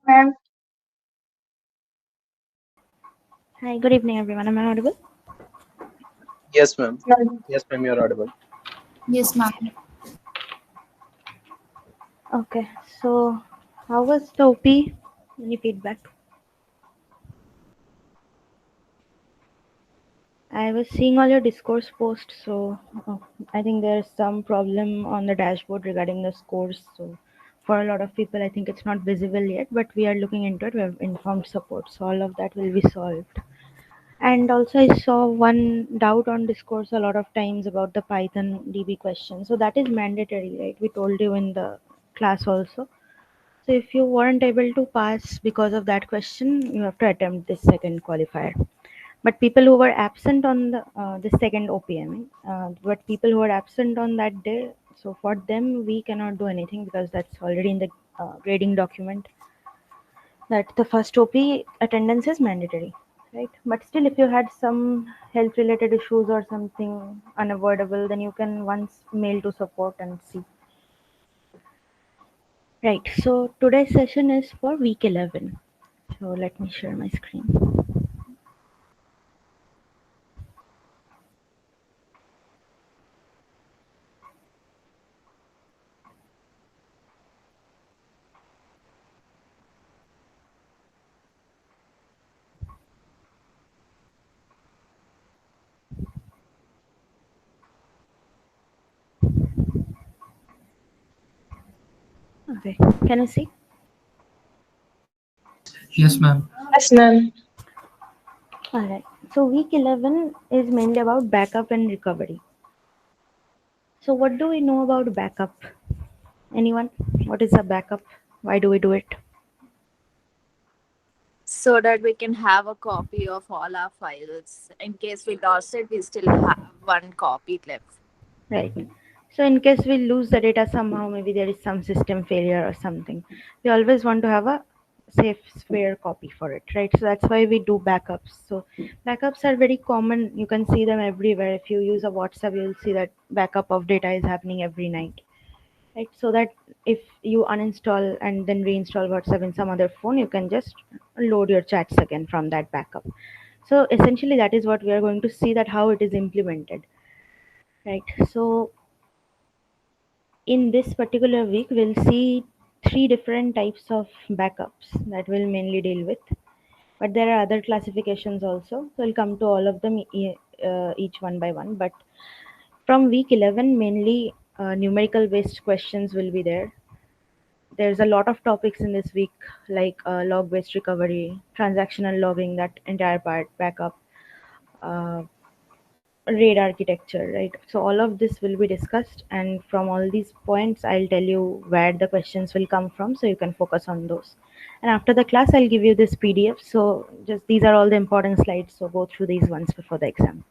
Ma'am, Hi, good evening, everyone. Am I audible? Yes, ma'am. ma'am. Yes, ma'am, you're audible. Yes, ma'am. Okay, so how was the OP? Any feedback? I was seeing all your discourse posts, so I think there's some problem on the dashboard regarding the scores. So, for a lot of people, I think it's not visible yet, but we are looking into it. We have informed support, so all of that will be solved. And also, I saw one doubt on discourse a lot of times about the Python DB question. So, that is mandatory, right? We told you in the class also. So if you weren't able to pass because of that question, you have to attempt this second qualifier. But people who were absent on the second OPM, but people who were absent on that day, so for them we cannot do anything because that's already in the grading document that the first OP attendance is mandatory, right? But still, if you had some health related issues or something unavoidable, then you can once mail to support and see. Right. So today's session is for week 11. So let me share my screen. Okay. Can you see? Yes, ma'am. Yes, ma'am. All right. So week 11 is mainly about backup and recovery. So what do we know about backup? Anyone? What is a backup? Why do we do it? So that we can have a copy of all our files. In case we lost it, we still have one copy left. Right. So in case we lose the data somehow, maybe there is some system failure or something, we always want to have a safe spare copy for it, right? So that's why we do backups. So backups are very common. You can see them everywhere. If you use a WhatsApp, you'll see that backup of data is happening every night, right? So that if you uninstall and then reinstall WhatsApp in some other phone, you can just load your chats again from that backup. So essentially that is what we are going to see, that how it is implemented, right? So in this particular week, we'll see three different types of backups that we'll mainly deal with. But there are other classifications also. So we'll come to all of them each one by one. But from week 11, mainly numerical based questions will be there. There's a lot of topics in this week, like log based recovery, transactional logging, that entire part, backup, uh, RAID architecture, right? So all of this will be discussed, and from all these points, I'll tell you where the questions will come from, so you can focus on those. And after the class, I'll give you this PDF. So just these are all the important slides. So go through these ones before the exam.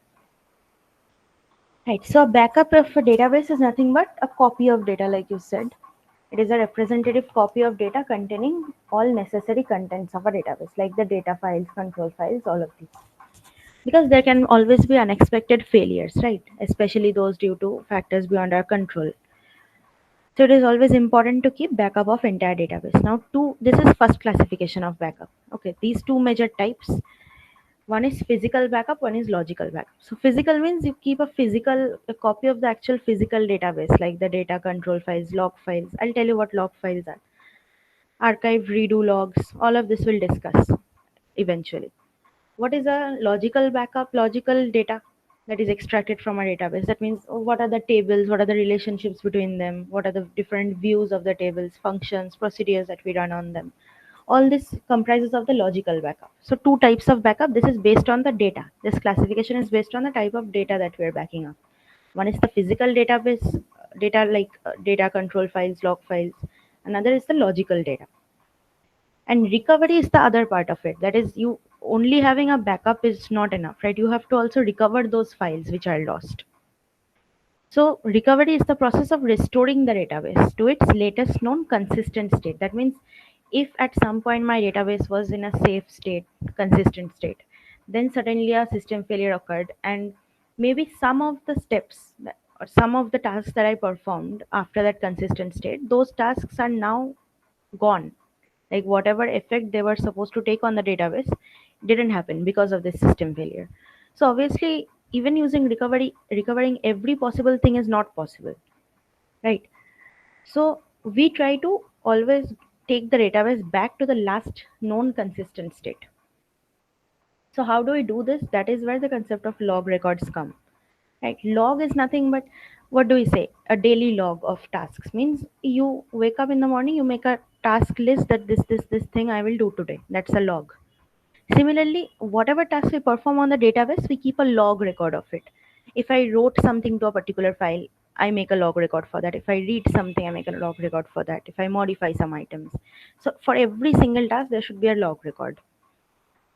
Right. So a backup of a database is nothing but a copy of data, like you said. It is a representative copy of data containing all necessary contents of a database, like the data files, control files, all of these. Because there can always be unexpected failures, right? Especially those due to factors beyond our control. So it is always important to keep backup of entire database. Now, this is first classification of backup. Okay, these two major types. One is physical backup, one is logical backup. So physical means you keep a copy of the actual physical database, like the data control files, log files. I'll tell you what log files are. Archive, redo logs, all of this we'll discuss eventually. What is a logical backup? Logical data that is extracted from a database. That means what are the tables, what are the relationships between them, what are the different views of the tables, functions, procedures that we run on them. All this comprises of the logical backup. So two types of backup. This is based on the data. This classification is based on the type of data that we are backing up. One is the physical database data, like data control files, log files. Another is the logical data. And recovery is the other part of it. That is, you only having a backup is not enough, right? You have to also recover those files which are lost. So recovery is the process of restoring the database to its latest known consistent state. That means if at some point my database was in a safe state, consistent state, then suddenly a system failure occurred, and maybe some of the or some of the tasks that I performed after that consistent state, those tasks are now gone. Like whatever effect they were supposed to take on the database didn't happen because of this system failure. So obviously, even using recovering every possible thing is not possible, right? So we try to always take the database back to the last known consistent state. So how do we do this? That is where the concept of log records come. Right? Log is nothing but, what do we say? A daily log of tasks means you wake up in the morning, you make a task list that this thing I will do today. That's a log. Similarly, whatever task we perform on the database, we keep a log record of it. If I wrote something to a particular file, I make a log record for that. If I read something, I make a log record for that. If I modify some items. So for every single task, there should be a log record.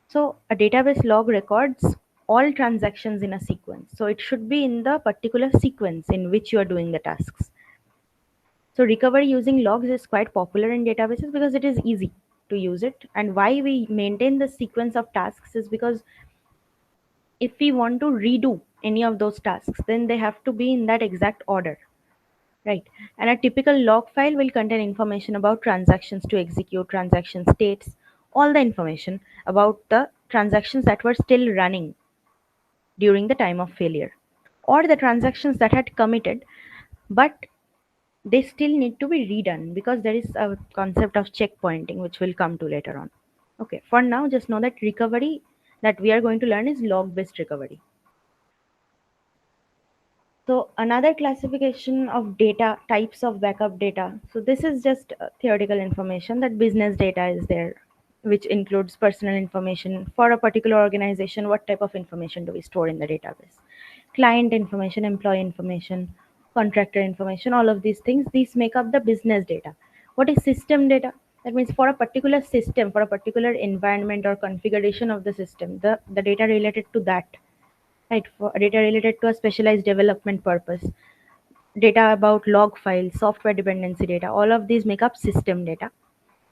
So a database log records all transactions in a sequence. So it should be in the particular sequence in which you are doing the tasks. So recovery using logs is quite popular in databases because it is easy to use it. And why we maintain the sequence of tasks is because if we want to redo any of those tasks, then they have to be in that exact order, right? And a typical log file will contain information about transactions to execute, transaction states, all the information about the transactions that were still running during the time of failure, or the transactions that had committed but they still need to be redone, because there is a concept of checkpointing which we'll come to later on. Okay, for now just know that recovery that we are going to learn is log based recovery. So another classification of data, types of backup data. So this is just theoretical information that business data is there, which includes personal information for a particular organization. What type of information do we store in the database? Client information, employee information, contractor information, all of these things. These make up the business data. What is system data? That means for a particular system, for a particular environment or configuration of the system, the data related to that, right? For data related to a specialized development purpose, data about log files, software dependency data, all of these make up system data.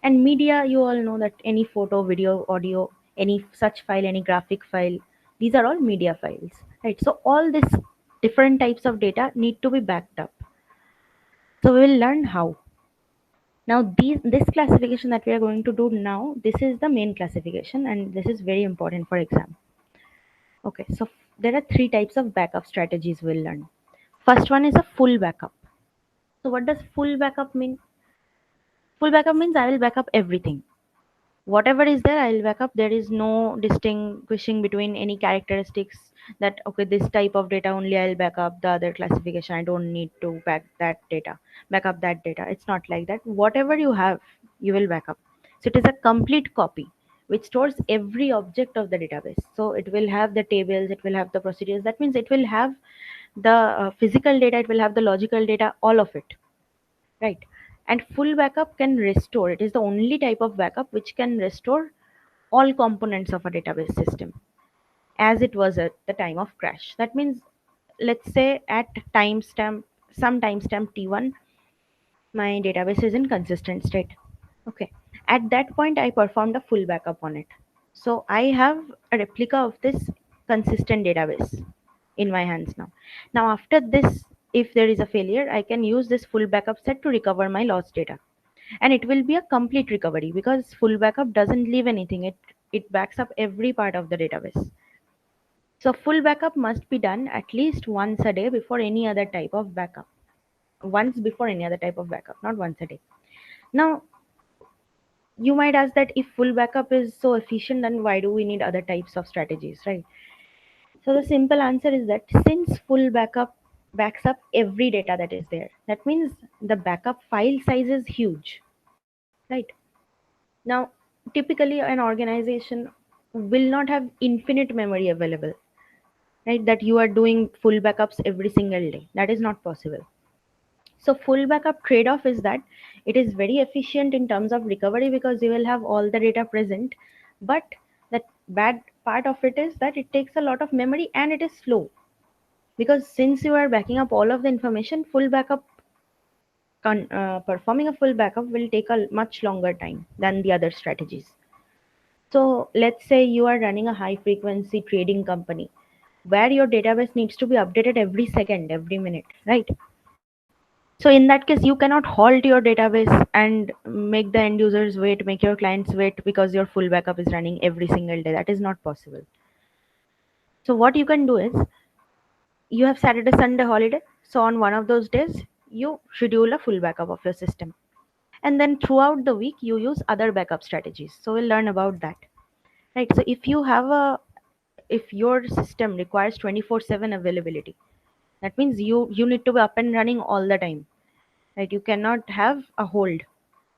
And media, you all know that any photo, video, audio, any such file, any graphic file, these are all media files, right? So all these different types of data need to be backed up. So we will learn how. Now this classification that we are going to do now, this is the main classification and this is very important for exam. Okay, so there are three types of backup strategies we'll learn. First one is a full backup. So what does full backup mean? Full backup means I will back up everything. Whatever is there, I will back up. There is no distinguishing between any characteristics that, okay, this type of data only I'll back up, the other classification, I don't need to back up that data. It's not like that. Whatever you have, you will back up. So it is a complete copy which stores every object of the database. So it will have the tables, it will have the procedures. That means it will have the physical data, it will have the logical data, all of it, right? And full backup can restore, it is the only type of backup which can restore all components of a database system as it was at the time of crash. That means, let's say at timestamp, some timestamp t1, my database is in consistent state. Okay, at that point I performed a full backup on it, so I have a replica of this consistent database in my hands now. Now after this, if there is a failure, I can use this full backup set to recover my lost data, and it will be a complete recovery because full backup doesn't leave anything, it backs up every part of the database. So full backup must be done at least once a day before any other type of backup. Once before any other type of backup, not once a day. Now you might ask that if full backup is so efficient, then why do we need other types of strategies, right? So the simple answer is that since full backup backs up every data that is there, that means the backup file size is huge, right? Now, typically an organization will not have infinite memory available, right? That you are doing full backups every single day. That is not possible. So full backup trade-off is that it is very efficient in terms of recovery because you will have all the data present, but the bad part of it is that it takes a lot of memory and it is slow, because since you are backing up all of the information, full backup performing a full backup will take a much longer time than the other strategies. So let's say you are running a high frequency trading company where your database needs to be updated every second, every minute, right? So in that case, you cannot halt your database and make the end users wait, make your clients wait because your full backup is running every single day. That is not possible. So what you can do is, you have Saturday, Sunday holiday. So on one of those days, you schedule a full backup of your system. And then throughout the week, you use other backup strategies. So we'll learn about that. Right. So if your system requires 24/7 availability, that means you need to be up and running all the time. Right. You cannot have a hold.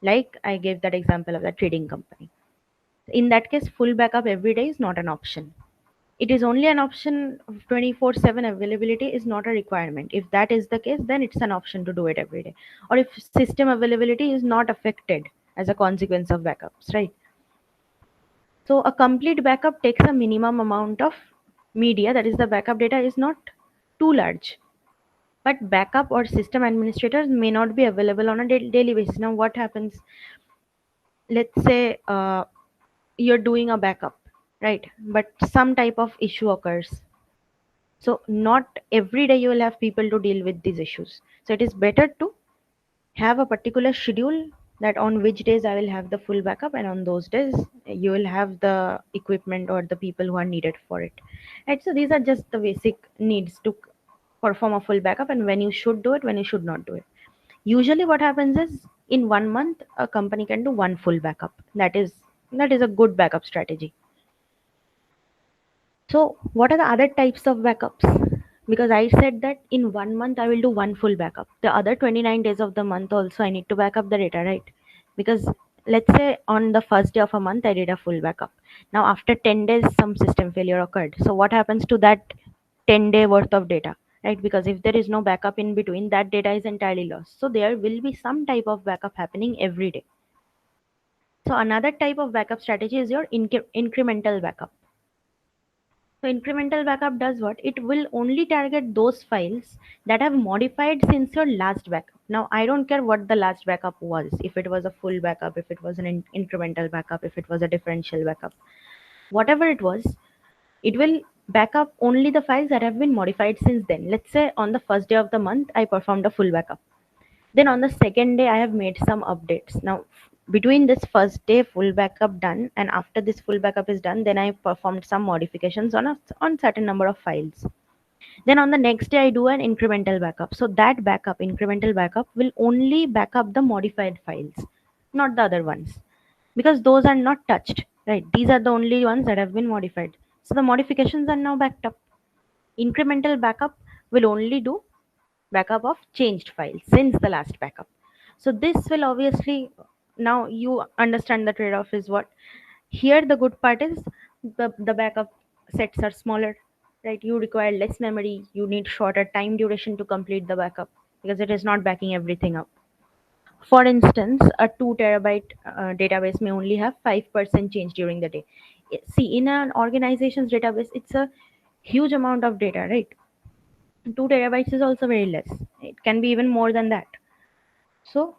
Like I gave that example of the trading company. In that case, full backup every day is not an option. It is only an option. 24/7 availability is not a requirement. If that is the case, then it's an option to do it every day. Or if system availability is not affected as a consequence of backups, right? So a complete backup takes a minimum amount of media, that is the backup data is not too large. But backup or system administrators may not be available on a daily basis. Now what happens? Let's say you're doing a backup, right? But some type of issue occurs. So not every day you will have people to deal with these issues. So it is better to have a particular schedule that on which days I will have the full backup, and on those days you will have the equipment or the people who are needed for it. Right. So these are just the basic needs to perform a full backup, and when you should do it, when you should not do it. Usually what happens is, in 1 month a company can do one full backup. That is a good backup strategy. So what are the other types of backups? Because I said that in 1 month I will do one full backup. The other 29 days of the month also I need to back up the data, right? Because let's say on the first day of a month I did a full backup. Now after 10 days some system failure occurred. So what happens to that 10-day worth of data? Right? Because if there is no backup in between, that data is entirely lost. So there will be some type of backup happening every day. So another type of backup strategy is your incremental backup. So incremental backup does what? It will only target those files that have modified since your last backup. Now, I don't care what the last backup was, if it was a full backup, if it was an incremental backup, if it was a differential backup, whatever it was, it will back up only the files that have been modified since then. Let's say on the first day of the month, I performed a full backup. Then on the second day, I have made some updates. Now, between this first day full backup done and after this full backup is done, then I performed some modifications on certain number of files. Then on the next day, I do an incremental backup. So that backup, incremental backup, will only back up the modified files, not the other ones, because those are not touched. Right? These are the only ones that have been modified. So the modifications are now backed up. Incremental backup will only do backup of changed files since the last backup. So this will obviously, now you understand the trade-off is what. Here the good part is the backup sets are smaller, right? You require less memory, you need shorter time duration to complete the backup because it is not backing everything up. For instance, a 2 terabyte database may only have 5% change during the day. See, in an organization's database, it's a huge amount of data, right? 2 terabytes is also very less. It can be even more than that. So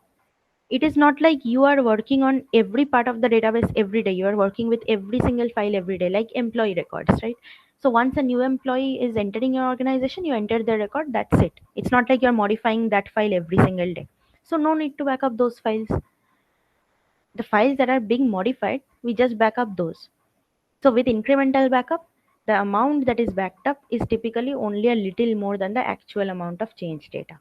it is not like you are working on every part of the database every day. You are working with every single file every day, like employee records, right? So once a new employee is entering your organization, you enter the record, that's it. It's not like you're modifying that file every single day. So no need to back up those files. The files that are being modified, we just back up those. So with incremental backup, the amount that is backed up is typically only a little more than the actual amount of changed data.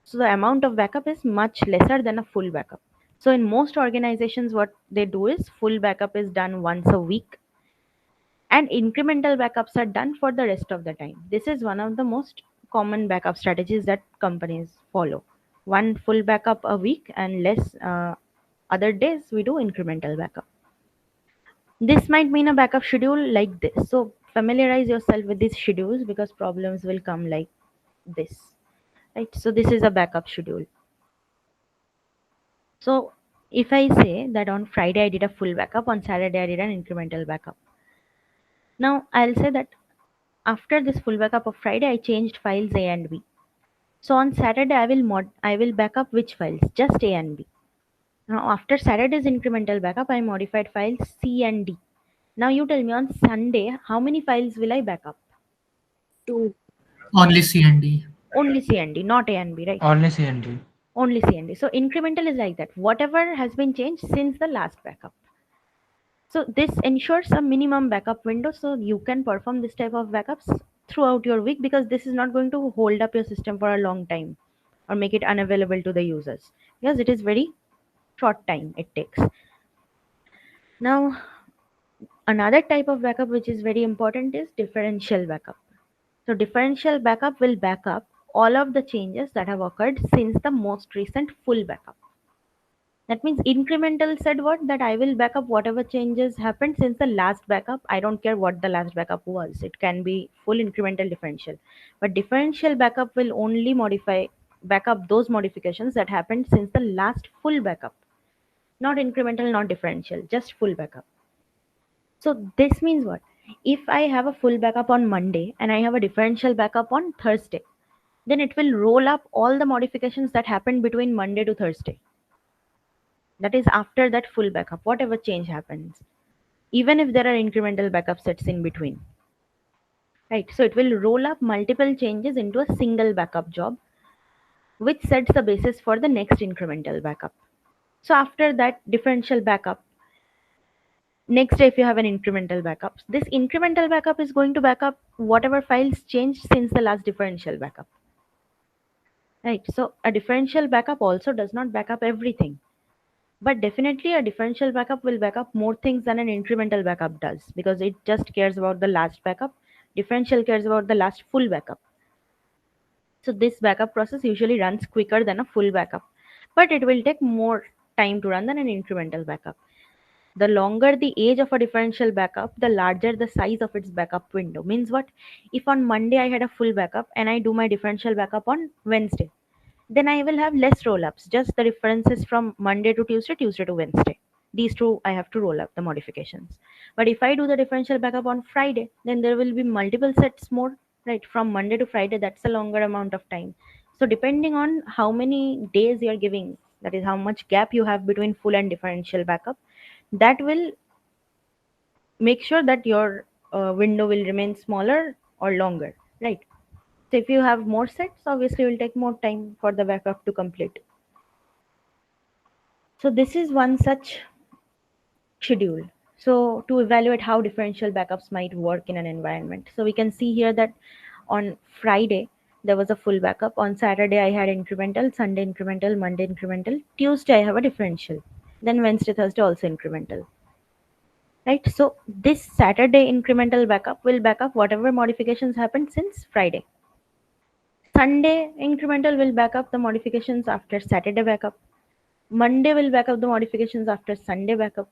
So the amount of backup is much lesser than a full backup. So in most organizations, what they do is full backup is done once a week and incremental backups are done for the rest of the time. This is one of the most common backup strategies that companies follow. One full backup a week and less other days we do incremental backup. This might mean a backup schedule like this. So familiarize yourself with these schedules because problems will come like this. Right? So this is a backup schedule. So if I say that on Friday I did a full backup, on Saturday I did an incremental backup. Now I'll say that after this full backup of Friday, I changed files A and B. So on Saturday I will back up which files? Just A and B. Now after Saturday's incremental backup, I modified files C and D. Now you tell me on Sunday, how many files will I back up? 2. Only C and D. Only CND, not A and B, right? Only CND. Only CND. So incremental is like that. Whatever has been changed since the last backup. So this ensures a minimum backup window so you can perform this type of backups throughout your week, because this is not going to hold up your system for a long time or make it unavailable to the users, because it is very short time it takes. Now, another type of backup which is very important is differential backup. So differential backup will back up all of the changes that have occurred since the most recent full backup. That means incremental said what? That I will back up whatever changes happened since the last backup. I don't care what the last backup was. It can be full incremental differential. But differential backup will only back up those modifications that happened since the last full backup. Not incremental, not differential, just full backup. So this means what? If I have a full backup on Monday and I have a differential backup on Thursday, then it will roll up all the modifications that happened between Monday to Thursday. That is after that full backup, whatever change happens, even if there are incremental backup sets in between. Right, so it will roll up multiple changes into a single backup job, which sets the basis for the next incremental backup. So after that differential backup, next day if you have an incremental backup, this incremental backup is going to back up whatever files changed since the last differential backup. Right, so a differential backup also does not back up everything. But definitely a differential backup will back up more things than an incremental backup does, because it just cares about the last backup. Differential cares about the last full backup. So this backup process usually runs quicker than a full backup, but it will take more time to run than an incremental backup. The longer the age of a differential backup, the larger the size of its backup window. Means what? If on Monday I had a full backup and I do my differential backup on Wednesday, then I will have less roll-ups, just the differences from Monday to Tuesday, Tuesday to Wednesday. These two I have to roll up the modifications. But if I do the differential backup on Friday, then there will be multiple sets more, right? From Monday to Friday, that's a longer amount of time. So depending on how many days you're giving, that is how much gap you have between full and differential backup, that will make sure that your window will remain smaller or longer, right? So if you have more sets, obviously it will take more time for the backup to complete. So this is one such schedule. So to evaluate how differential backups might work in an environment. So we can see here that on Friday, there was a full backup. On Saturday, I had incremental, Sunday incremental, Monday incremental, Tuesday I have a differential. Then Wednesday, Thursday also incremental. Right, so this Saturday incremental backup will back up whatever modifications happened since Friday. Sunday incremental will back up the modifications after Saturday backup. Monday will back up the modifications after Sunday backup.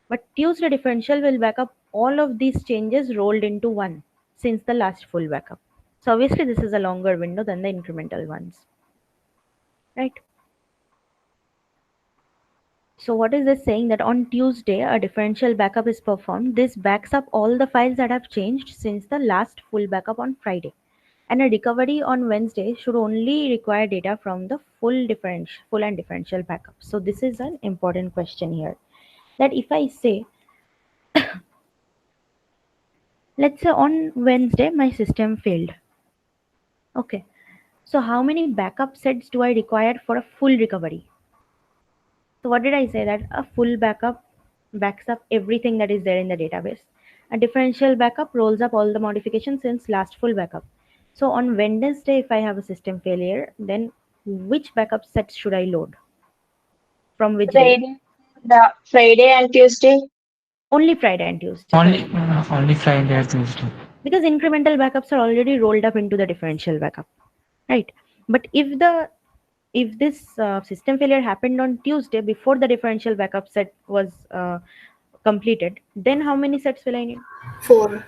But Tuesday differential will back up all of these changes rolled into one since the last full backup. So obviously this is a longer window than the incremental ones. Right? So what is this saying? That on Tuesday, a differential backup is performed. This backs up all the files that have changed since the last full backup on Friday. And a recovery on Wednesday should only require data from the full and differential backup. So this is an important question here. That if I say, let's say on Wednesday, my system failed. Okay. So how many backup sets do I require for a full recovery? So what did I say? That a full backup backs up everything that is there in the database. A differential backup rolls up all the modifications since last full backup. So on Wednesday, if I have a system failure, then which backup sets should I load? From which day? Friday and Tuesday. Only Friday and Tuesday. Only Friday and Tuesday. Because incremental backups are already rolled up into the differential backup, right? But if this system failure happened on Tuesday before the differential backup set was completed, then how many sets will I need? 4.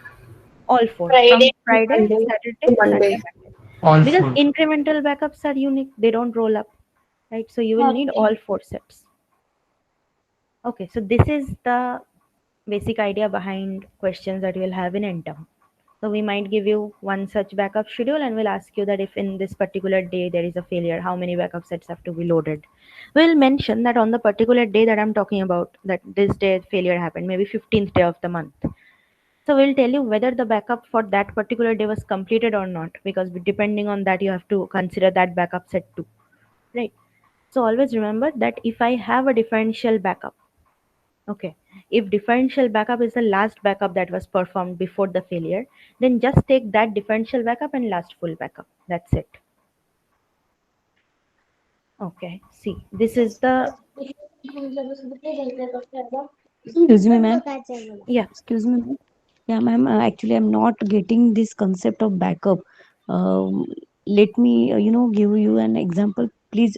All 4. Friday, From Friday, Monday, Saturday, Monday. Sunday, Monday. All Because four. incremental backups are unique, they don't roll up, right? So you will need all 4 sets. Okay, so this is the basic idea behind questions that you'll have in NTERM. So we might give you one such backup schedule and we'll ask you that if in this particular day there is a failure, how many backup sets have to be loaded. We'll mention that on the particular day that I'm talking about, that this day failure happened, maybe 15th day of the month. So we'll tell you whether the backup for that particular day was completed or not, because depending on that, you have to consider that backup set too, right? So always remember that if I have a differential backup, okay, if differential backup is the last backup that was performed before the failure, then just take that differential backup and last full backup. That's it. Okay, see, this is the, Excuse me, ma'am. yeah, Excuse me, ma'am. Yeah, ma'am. Actually, I'm not getting this concept of backup. Let me, give you an example. Please,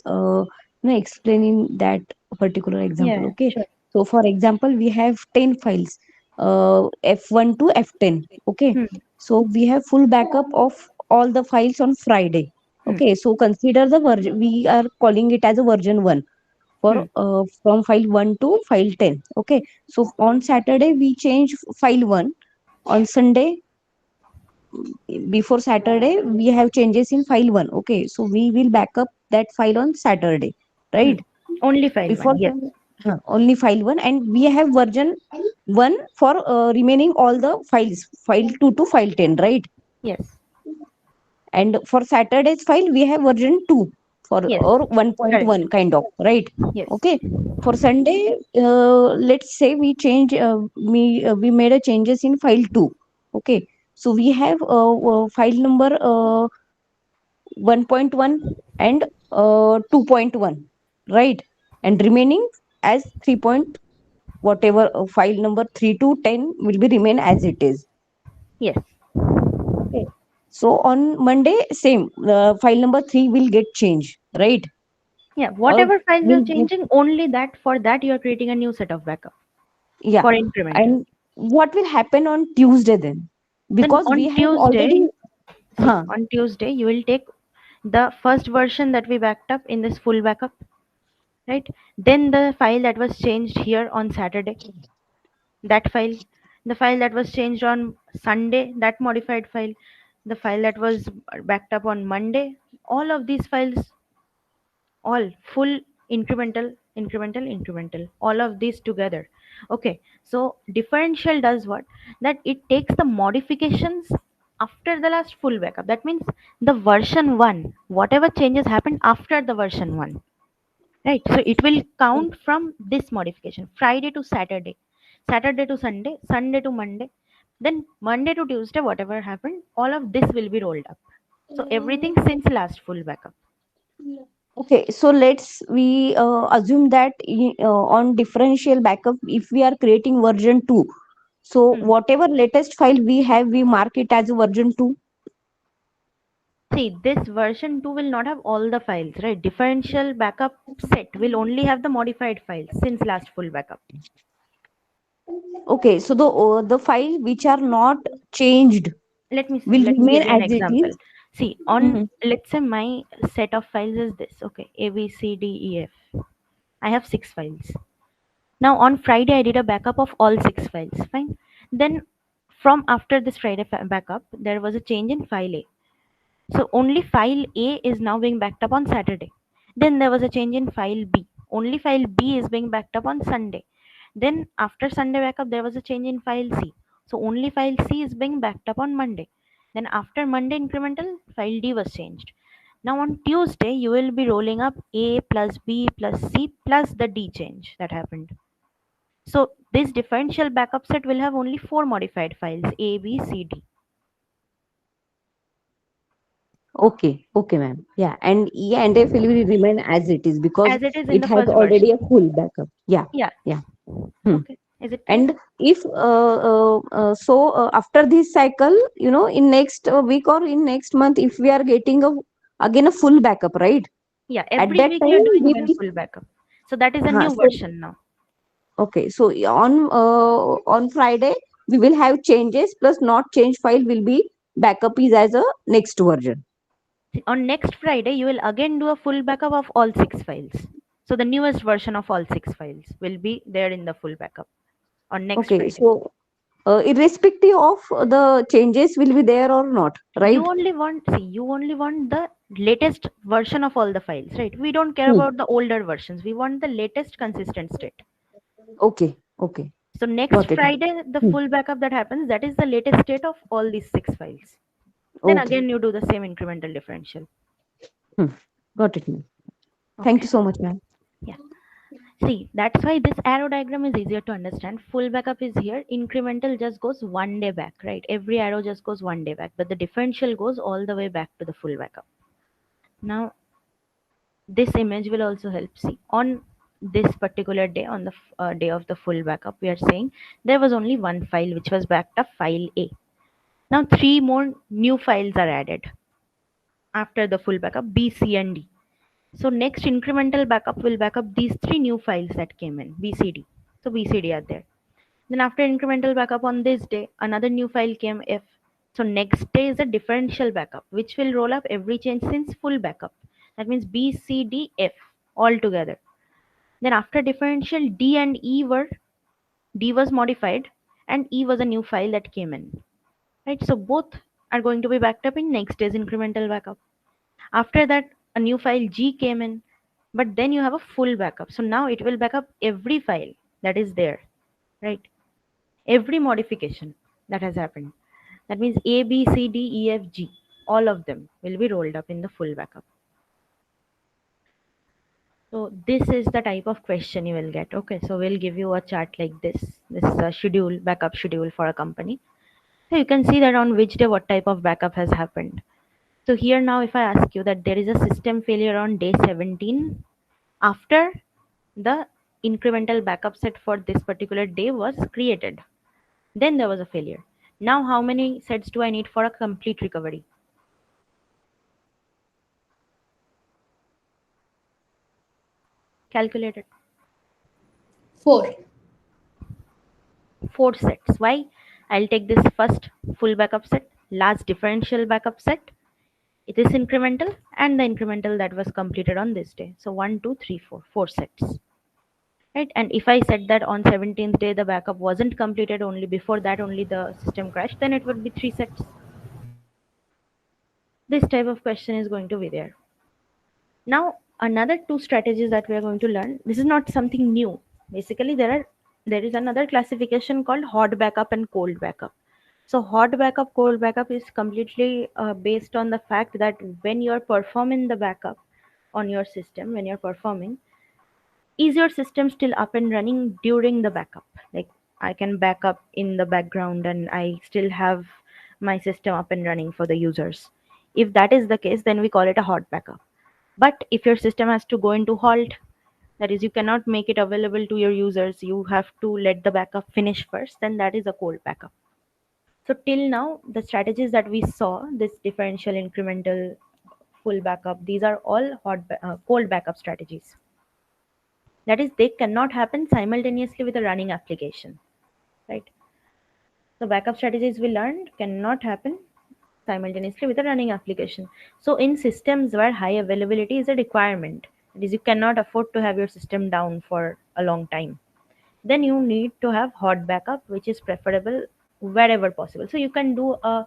explain in that particular example. yeah, Okay. sure. So, for example, we have 10 files, F1 to F10. Okay. Hmm. So, we have full backup of all the files on Friday. Hmm. Okay. So, consider the version. We are calling it as a version 1 for Hmm. from file 1 to file 10. Okay, so on Saturday we change file 1. On Sunday, before Saturday, we have changes in file 1. Okay, so we will back up that file on Saturday, Hmm. right? Only file Before one, yes. only file 1, and we have version 1 for remaining all the files, file 2 to file 10, right? Yes, And for Saturday's file we have version 2 for yes, or correct. 1.1 kind of, right? Yes, Okay, for Sunday, let's say we change we made a changes in file 2. Okay, so we have file number 1.1 and 2.1, right? And remaining as 3 point whatever, file number 3 to 10 will be remain as it is. yes. Okay, so on Monday, same, file number 3 will get changed, right? Yeah, Or whatever files you're will changing, only that for that you're creating a new set of backup yeah. for incremental. And what will happen on Tuesday then? Then Because we on have Tuesday, already, see, huh, on Tuesday, you will take the first version that we backed up in this full backup, right? Then the file that was changed here on Saturday, that file, the file that was changed on Sunday, that modified file, the file that was backed up on Monday, all of these files, all full incremental, incremental, incremental, all of these together. Okay, so differential does what, that it takes the modifications after the last full backup. That means the version 1, whatever changes happened after the version 1, right? So it will count from this modification, Friday to Saturday, Saturday to Sunday, Sunday to Monday, then Monday to Tuesday, whatever happened, all of this will be rolled up. So everything since last full backup. okay, so let's we assume that on differential backup, if we are creating version 2, so Hmm. whatever latest file we have, we mark it as a version 2. See, this version 2 will not have all the files, right? Differential backup set will only have the modified files since last full backup. Okay, so the file which are not changed will Let me remain give you an as it example. is. See, on, Mhm. let's say my set of files is this. Okay, A B C D E F. I have 6 files. Now on Friday I did a backup of all 6 files. Fine. Then from after this Friday backup, there was a change in file A. So only file A is now being backed up on Saturday. Then there was a change in file B. Only file B is being backed up on Sunday. Then after Sunday backup, there was a change in file C. So only file C is being backed up on Monday. Then after Monday incremental, file D was changed. Now on Tuesday, you will be rolling up A plus B plus C plus the D change that happened. So this differential backup set will have only 4 modified files, A, B, C, D. Okay, okay, ma'am. Yeah, and yeah, and if will remain as it is because As it is in it the has first already version. a full backup. Yeah, Yeah. yeah. Hmm. Okay. Is it clear? And if after this cycle, in next week or in next month, if we are getting again a full backup, right? Yeah, At every that week you're time doing we one will. full backup. So that is a new So version now. okay, so on Friday we will have changes plus not change file will be backup is as a next version. On next Friday, you will again do a full backup of all 6 files. So the newest version of all 6 files will be there in the full backup on next Okay, Friday. so irrespective of the changes will be there or not, You right? only want, see, you only want the latest version of all the files, right? We don't care Hmm. about the older versions. We want the latest consistent state. Okay, okay. So next Got it. Friday, the Hmm. full backup that happens, that is the latest state of all these 6 files. Then Okay. again, you do the same incremental differential. Got it, ma'am. Thank Okay. you so much, ma'am. Yeah. See, that's why this arrow diagram is easier to understand. Full backup is here. Incremental just goes 1 day back, right? Every arrow just goes 1 day back, but the differential goes all the way back to the full backup. Now, this image will also help. See, on this particular day, on the day of the full backup, we are saying there was only one file which was backed up, file A. Now, 3 more new files are added after the full backup, B, C, and D. So next incremental backup will back up these 3 new files that came in, B, C, D. So B, C, D are there. Then after incremental backup on this day, another new file came, F. So next day is a differential backup, which will roll up every change since full backup. That means B, C, D, F all together. Then after differential, D and E were, D was modified and E was a new file that came in. Right? So both are going to be backed up in next day's incremental backup. After that, a new file G came in, but then you have a full backup. So now it will back up every file that is there, right? Every modification that has happened. That means A, B, C, D, E, F, G, all of them will be rolled up in the full backup. So this is the type of question you will get. Okay, so we'll give you a chart like this. This is a schedule, backup schedule for a company. So you can see that on which day what type of backup has happened. So here now if I ask you that there is a system failure on day 17 after the incremental backup set for this particular day was created, then there was a failure. Now how many sets do I need for a complete recovery? Calculate it. 4. 4 sets. Why? I'll take this first full backup set, last differential backup set, it is incremental, and the incremental that was completed on this day. So 1, 2, 3, 4, 4 sets. Right? And if I said that on 17th day the backup wasn't completed, only before that only the system crashed, then it would be 3 sets. This type of question is going to be there. Now another 2 strategies that we are going to learn. This is not something new. Basically there is another classification called hot backup and cold backup. So hot backup, cold backup is completely based on the fact that when you're performing the backup on your system, when you're performing, is your system still up and running during the backup? Like I can back up in the background and I still have my system up and running for the users. If that is the case, then we call it a hot backup. But if your system has to go into halt, that is you cannot make it available to your users, you have to let the backup finish first, then that is a cold backup. So till now, the strategies that we saw, this differential, incremental, full backup, these are all cold backup strategies. That is, they cannot happen simultaneously with a running application, right? So backup strategies we learned cannot happen simultaneously with a running application. So in systems where high availability is a requirement, that is, you cannot afford to have your system down for a long time, then you need to have hot backup, which is preferable wherever possible. So you can do a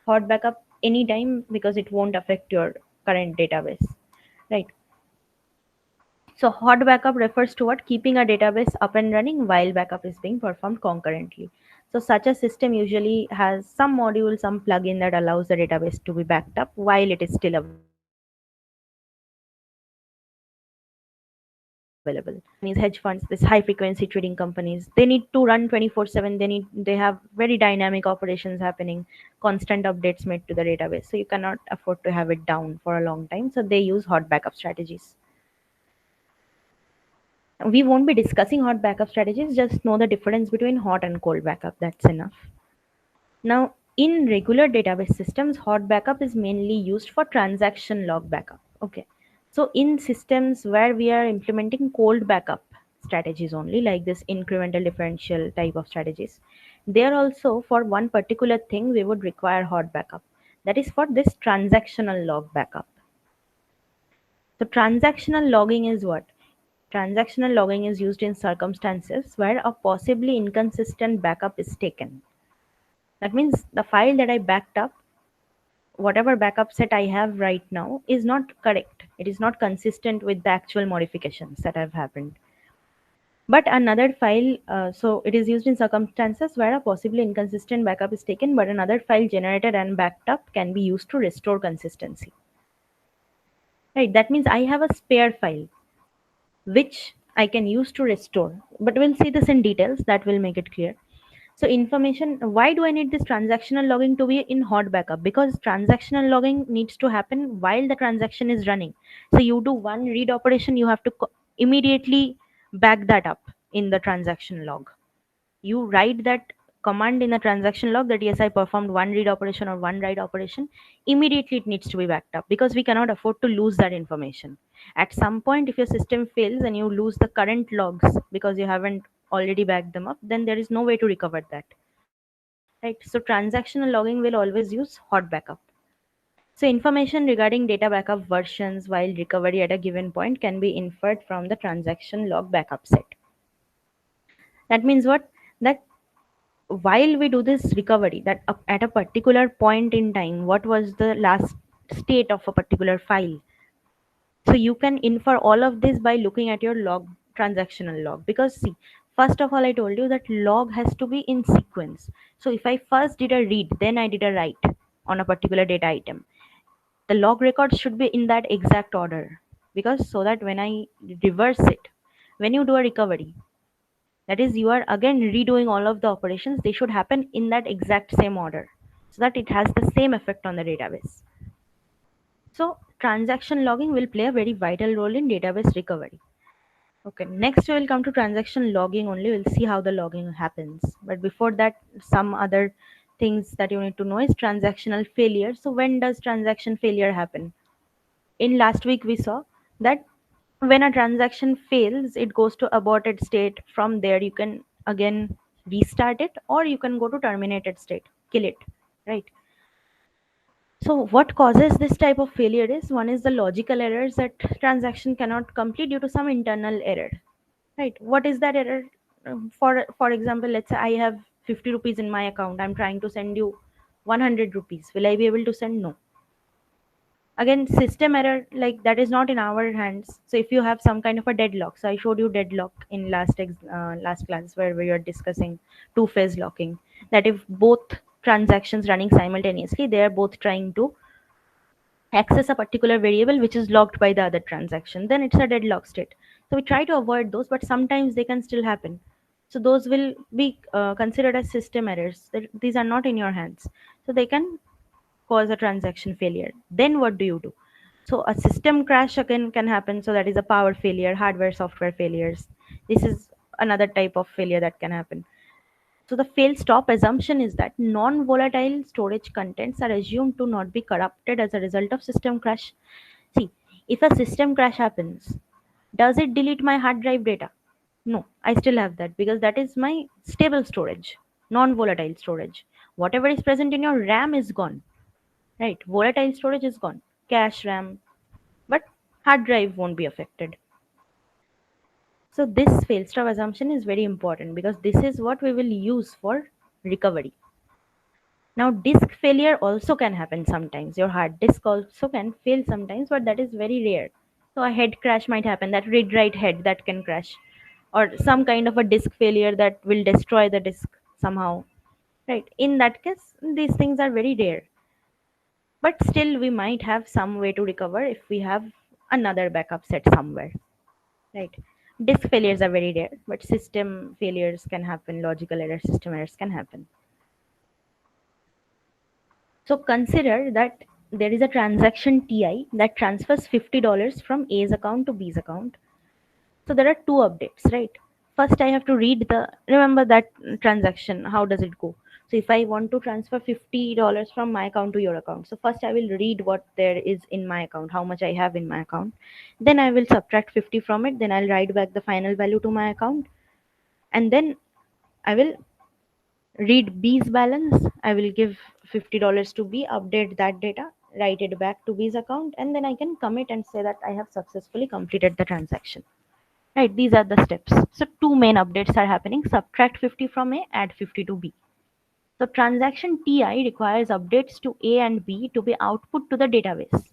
hot backup anytime because it won't affect your current database, right? So hot backup refers to what? Keeping a database up and running while backup is being performed concurrently. So such a system usually has some module, some plugin that allows the database to be backed up while it is still available. These hedge funds, this high frequency trading companies, they need to run 24/7. They have very dynamic operations happening, constant updates made to the database. So you cannot afford to have it down for a long time. So they use hot backup strategies. We won't be discussing hot backup strategies, just know the difference between hot and cold backup. That's enough. Now, in regular database systems, hot backup is mainly used for transaction log backup. Okay. So in systems where we are implementing cold backup strategies only, like this incremental differential type of strategies, there also for one particular thing we would require hot backup. That is for this transactional log backup. So transactional logging is what? Transactional logging is used in circumstances where a possibly inconsistent backup is taken. That means the file that I backed up, whatever backup set I have right now, is not correct. It is not consistent with the actual modifications that have happened. But another file, so it is used in circumstances where a possibly inconsistent backup is taken, but another file generated and backed up can be used to restore consistency. Right, that means I have a spare file which I can use to restore. But we'll see this in details, that will make it clear. So information, why do I need this transactional logging to be in hot backup? Because transactional logging needs to happen while the transaction is running. So you do one read operation, you have to immediately back that up in the transaction log. You write that command in the transaction log that yes, I performed one read operation or one write operation. Immediately it needs to be backed up because we cannot afford to lose that information. At some point, if your system fails and you lose the current logs because you haven't already backed them up, then there is no way to recover that. Right, so transactional logging will always use hot backup. So information regarding data backup versions while recovery at a given point can be inferred from the transaction log backup set. That means what? That while we do this recovery, that at a particular point in time, what was the last state of a particular file? So you can infer all of this by looking at your log, transactional log. Because see, first of all, I told you that log has to be in sequence. So if I first did a read, then I did a write on a particular data item, the log record should be in that exact order. Because so that when I reverse it, when you do a recovery, that is you are again redoing all of the operations, they should happen in that exact same order so that it has the same effect on the database. So transaction logging will play a very vital role in database recovery. Okay, next we will come to transaction logging only. We'll see how the logging happens. But before that, some other things that you need to know is transactional failure. So when does transaction failure happen? In last week we saw that when a transaction fails, it goes to aborted state. From there you can again restart it, or you can go to terminated state, kill it, right? So what causes this type of failure is, one is the logical errors, that transaction cannot complete due to some internal error, right? What is that error? For example, let's say I have 50 rupees in my account, I'm trying to send you 100 rupees. Will I be able to send? No. Again, system error, like that is not in our hands. So if you have some kind of a deadlock, so I showed you deadlock in last class where we were discussing two-phase locking, that if both transactions running simultaneously, they are both trying to access a particular variable which is locked by the other transaction, then it's a deadlock state. So we try to avoid those, but sometimes they can still happen. So those will be considered as system errors. These are not in your hands, so they can cause a transaction failure. Then what do you do? So a system crash again can happen. So that is a power failure, hardware software failures. This is another type of failure that can happen. So the fail stop assumption is that non-volatile storage contents are assumed to not be corrupted as a result of system crash. See, if a system crash happens, does it delete my hard drive data? No, I still have that because that is my stable storage, non-volatile storage. Whatever is present in your RAM is gone, right? Volatile storage is gone, cache, RAM, but hard drive won't be affected. So this fail stop assumption is very important because this is what we will use for recovery. Now disk failure also can happen sometimes. Your hard disk also can fail sometimes, but that is very rare. So a head crash might happen, that read write head that can crash, or some kind of a disk failure that will destroy the disk somehow, right? In that case, these things are very rare. But still we might have some way to recover if we have another backup set somewhere, right? Disk failures are very rare, but system failures can happen, logical error, system errors can happen. So consider that there is a transaction TI that transfers $50 from A's account to B's account. So there are two updates, right? First, I have to read remember that transaction, how does it go? So if I want to transfer $50 from my account to your account, so first I will read what there is in my account, how much I have in my account. Then I will subtract 50 from it. Then I'll write back the final value to my account. And then I will read B's balance. I will give $50 to B, update that data, write it back to B's account, and then I can commit and say that I have successfully completed the transaction. Right, these are the steps. So two main updates are happening: subtract 50 from A, add 50 to B. So transaction TI requires updates to A and B to be output to the database.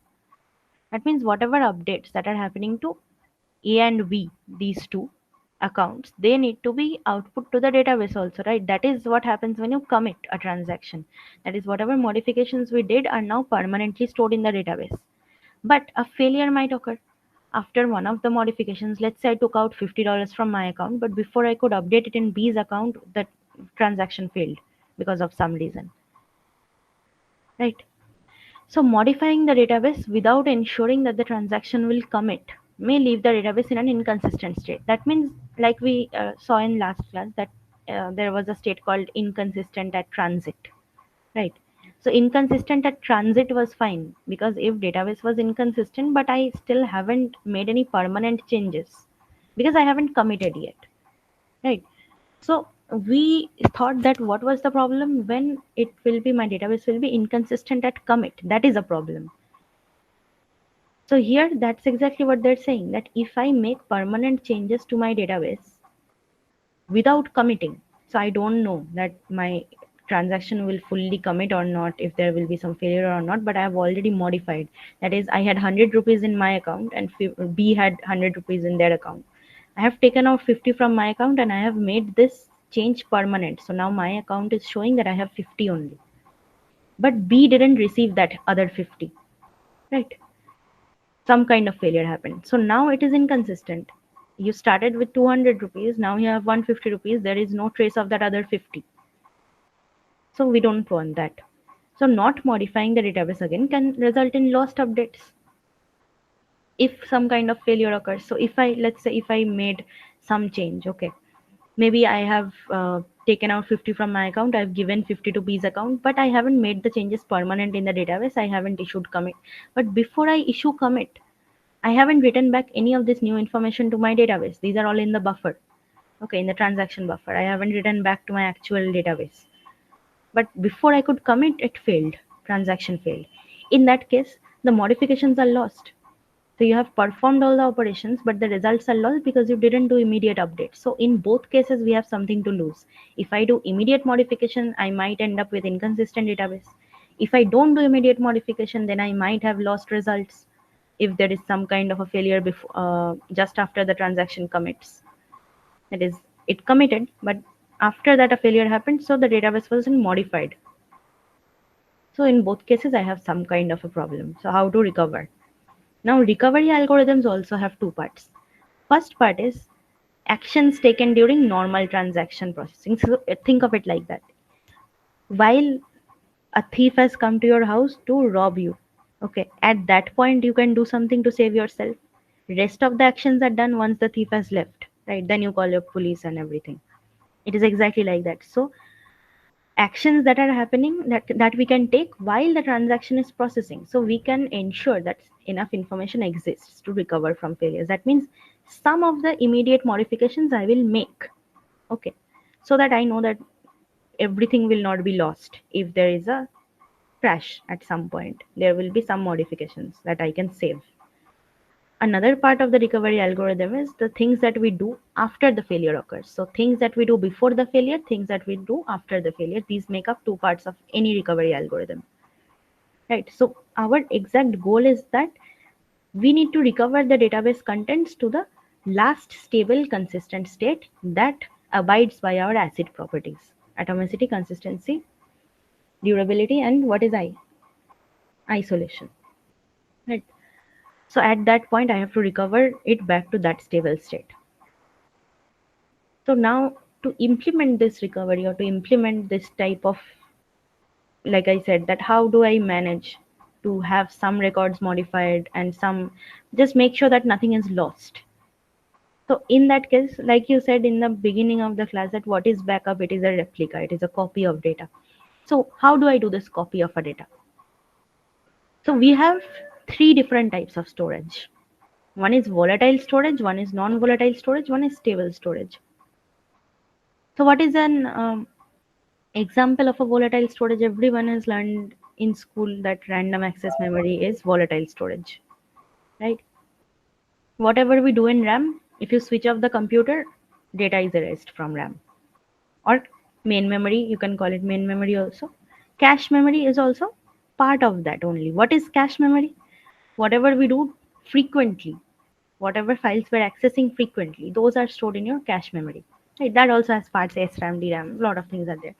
That means whatever updates that are happening to A and B, these two, accounts, they need to be output to the database also, right? That is what happens when you commit a transaction. That is, whatever modifications we did are now permanently stored in the database. But a failure might occur after one of the modifications. Let's say I took out $50 from my account, but before I could update it in B's account, the transaction failed because of some reason, right? So modifying the database without ensuring that the transaction will commit may leave the database in an inconsistent state. That means, like we saw in last class, that there was a state called inconsistent at transit, right? So inconsistent at transit was fine, because if database was inconsistent, but I still haven't made any permanent changes because I haven't committed yet, right? So we thought that what was the problem when it will be my database will be inconsistent at commit. That is a problem. So here that's exactly what they're saying, that if I make permanent changes to my database without committing, so I don't know that my transaction will fully commit or not, if there will be some failure or not, but I have already modified. That is, I had 100 rupees in my account and B had 100 rupees in their account. I have taken out 50 from my account and I have made this change permanent. So now my account is showing that I have 50 only. But B didn't receive that other 50, right? Some kind of failure happened. So now it is inconsistent. You started with 200 rupees, now you have 150 rupees. There is no trace of that other 50. So we don't want that. So not modifying the database again can result in lost updates if some kind of failure occurs. So if I, let's say if I made some change, okay, maybe I have taken out 50 from my account, I've given 50 to B's account, but I haven't made the changes permanent in the database. I haven't issued commit. But before I issue commit, I haven't written back any of this new information to my database. These are all in the buffer, okay, in the transaction buffer. I haven't written back to my actual database. But before I could commit, it failed. Transaction failed. In that case, the modifications are lost. So you have performed all the operations, but the results are lost because you didn't do immediate updates. So in both cases, we have something to lose. If I do immediate modification, I might end up with inconsistent database. If I don't do immediate modification, then I might have lost results if there is some kind of a failure before, just after the transaction commits. That is, it committed, but after that a failure happened, so the database wasn't modified. So in both cases, I have some kind of a problem. So how to recover? Now, recovery algorithms also have two parts. First part is actions taken during normal transaction processing. So think of it like that. While a thief has come to your house to rob you, okay, at that point you can do something to save yourself. Rest of the actions are done once the thief has left, right? Then you call your police and everything. It is exactly like that. So actions that are happening that we can take while the transaction is processing, so we can ensure that enough information exists to recover from failures. That means some of the immediate modifications I will make, okay, so that I know that everything will not be lost. If there is a crash at some point, there will be some modifications that I can save. Another part of the recovery algorithm is the things that we do after the failure occurs. So things that we do before the failure, things that we do after the failure, these make up two parts of any recovery algorithm, right? So our exact goal is that we need to recover the database contents to the last stable consistent state that abides by our ACID properties: atomicity, consistency, durability, and what is isolation, right? So at that point, I have to recover it back to that stable state. So now to implement this recovery, or to implement this type of, like I said, that how do I manage to have some records modified and some, just make sure that nothing is lost. So in that case, like you said in the beginning of the class, that what is backup? It is a replica, it is a copy of data. So how do I do this copy of a data? So we have three different types of storage. One is volatile storage, one is non-volatile storage, one is stable storage. So what is an example of a volatile storage? Everyone has learned in school that random access memory is volatile storage, right? Whatever we do in RAM, if you switch off the computer, data is erased from RAM. Or main memory, you can call it main memory also. Cache memory is also part of that only. What is cache memory? Whatever we do frequently, whatever files we're accessing frequently, those are stored in your cache memory. Right? That also has parts SRAM, DRAM, a lot of things are there.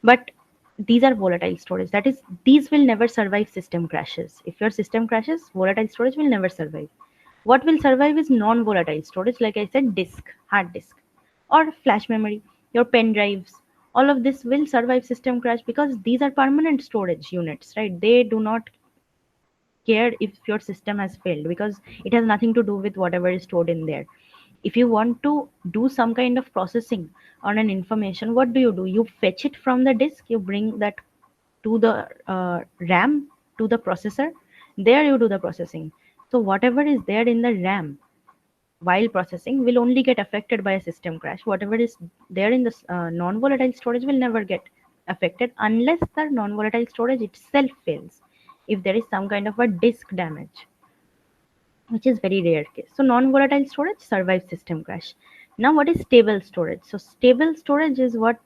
But these are volatile storage. That is, these will never survive system crashes. If your system crashes, volatile storage will never survive. What will survive is non-volatile storage, like I said, disk, hard disk, or flash memory, your pen drives. All of this will survive system crash because these are permanent storage units, right? They do not care if your system has failed because it has nothing to do with whatever is stored in there. If you want to do some kind of processing on an information, what do? You fetch it from the disk, you bring that to the RAM, to the processor, there you do the processing. So whatever is there in the RAM while processing will only get affected by a system crash. Whatever is there in the non-volatile storage will never get affected unless the non-volatile storage itself fails, if there is some kind of a disk damage, which is very rare case. So non-volatile storage survives system crash. Now what is stable storage? So stable storage is what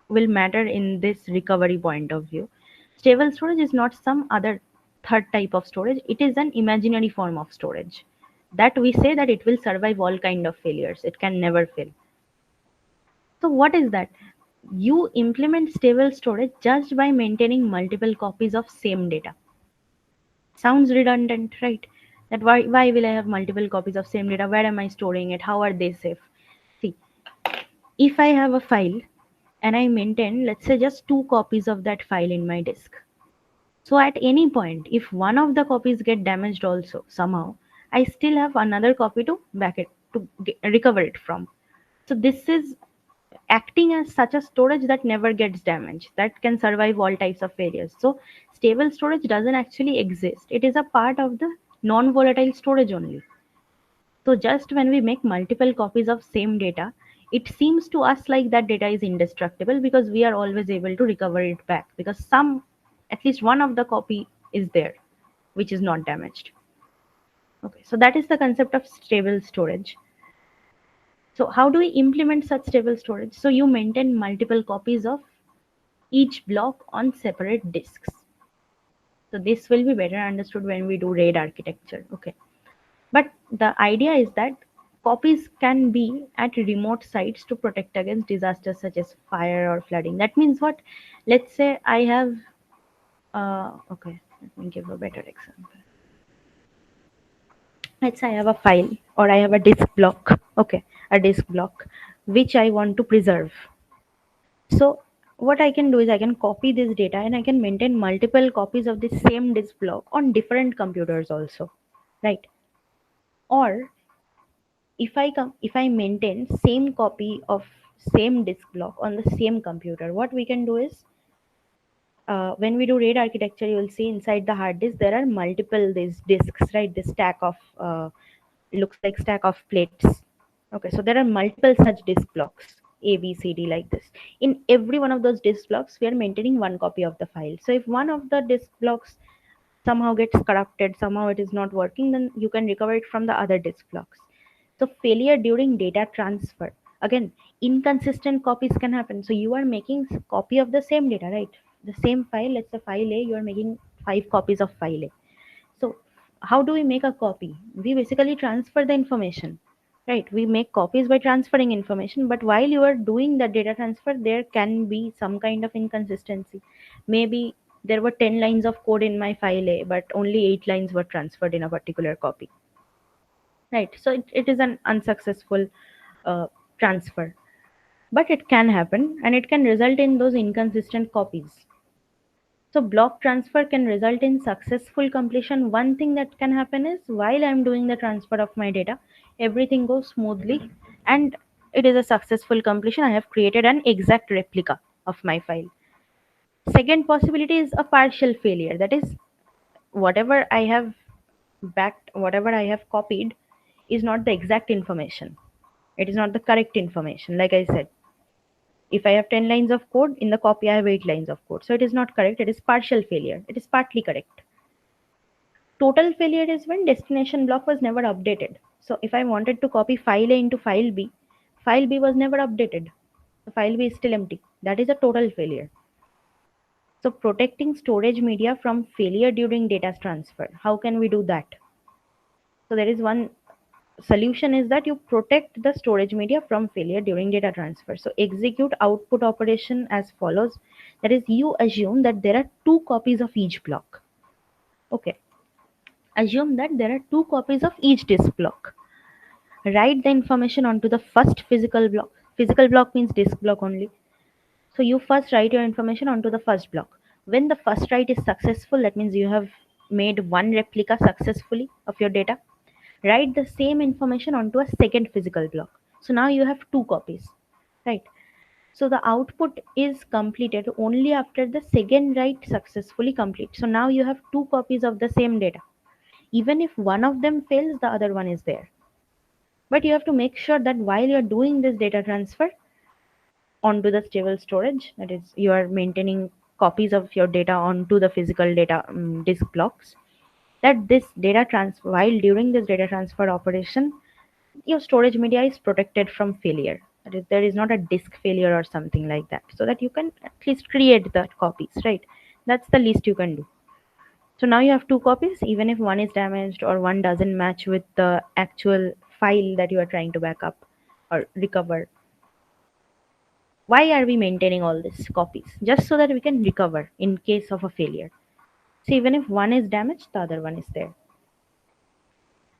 will matter in this recovery point of view. Stable storage is not some other third type of storage. It is an imaginary form of storage that we say that it will survive all kind of failures. It can never fail. So what is that? You implement stable storage just by maintaining multiple copies of same data. Sounds redundant, right? That why will I have multiple copies of same data? Where am I storing it? How are they safe? See, if I have a file and I maintain, let's say, just 2 copies of that file in my disk. So at any point, if one of the copies get damaged also somehow, I still have another copy to back it to recover it from. So this is acting as such a storage that never gets damaged, that can survive all types of failures. So stable storage doesn't actually exist. It is a part of the non-volatile storage only. So just when we make multiple copies of same data, it seems to us like that data is indestructible because we are always able to recover it back because at least one of the copy is there, which is not damaged. Okay, so that is the concept of stable storage. So how do we implement such stable storage? So you maintain multiple copies of each block on separate disks. So this will be better understood when we do RAID architecture. Okay. But the idea is that copies can be at remote sites to protect against disasters such as fire or flooding. That means what? Let's say I have, okay, let me give a better example. Let's say I have a file or I have a disk block, okay, a disk block, which I want to preserve. So what I can do is I can copy this data and I can maintain multiple copies of the same disk block on different computers also, right? Or if I maintain same copy of same disk block on the same computer, what we can do is when we do RAID architecture, you will see inside the hard disk there are multiple these disks, right? This stack of looks like stack of plates. Okay, so there are multiple such disk blocks, A, B, C, D, like this. In every one of those disk blocks, we are maintaining one copy of the file. So if one of the disk blocks somehow gets corrupted, somehow it is not working, then you can recover it from the other disk blocks. So failure during data transfer. Again, inconsistent copies can happen. So you are making copy of the same data, right? The same file, let's say file A, you are making 5 copies of file A. So how do we make a copy? We basically transfer the information, right? We make copies by transferring information, but while you are doing the data transfer, there can be some kind of inconsistency. Maybe there were 10 lines of code in my file A, but only 8 lines were transferred in a particular copy, right? So it is an unsuccessful transfer, but it can happen and it can result in those inconsistent copies. So block transfer can result in successful completion. One thing that can happen is while I'm doing the transfer of my data, everything goes smoothly and it is a successful completion. I have created an exact replica of my file. Second possibility is a partial failure. That is, whatever I have whatever I have copied is not the exact information. It is not the correct information. Like I said, if I have 10 lines of code, in the copy I have 8 lines of code. So it is not correct. It is partial failure. It is partly correct. Total failure is when destination block was never updated. So if I wanted to copy file A into file B was never updated. The file B is still empty. That is a total failure. So protecting storage media from failure during data transfer. How can we do that? So there is one solution is that you protect the storage media from failure during data transfer. So execute output operation as follows. That is, you assume that there are 2 copies of each block. Okay. Assume that there are 2 copies of each disk block. Write the information onto the first physical block. Physical block means disk block only. So you first write your information onto the first block. When the first write is successful, that means you have made one replica successfully of your data. Write the same information onto a second physical block. So now you have 2 copies, right? So the output is completed only after the second write successfully complete. So now you have 2 copies of the same data. Even if one of them fails, the other one is there. But you have to make sure that while you're doing this data transfer onto the stable storage, that is, you are maintaining copies of your data onto the physical data disk blocks, that this data transfer, while during this data transfer operation, your storage media is protected from failure. That is, there is not a disk failure or something like that, so that you can at least create the copies, right? That's the least you can do. So now you have 2 copies, even if one is damaged or one doesn't match with the actual file that you are trying to back up or recover. Why are we maintaining all these copies? Just so that we can recover in case of a failure. So even if one is damaged, the other one is there.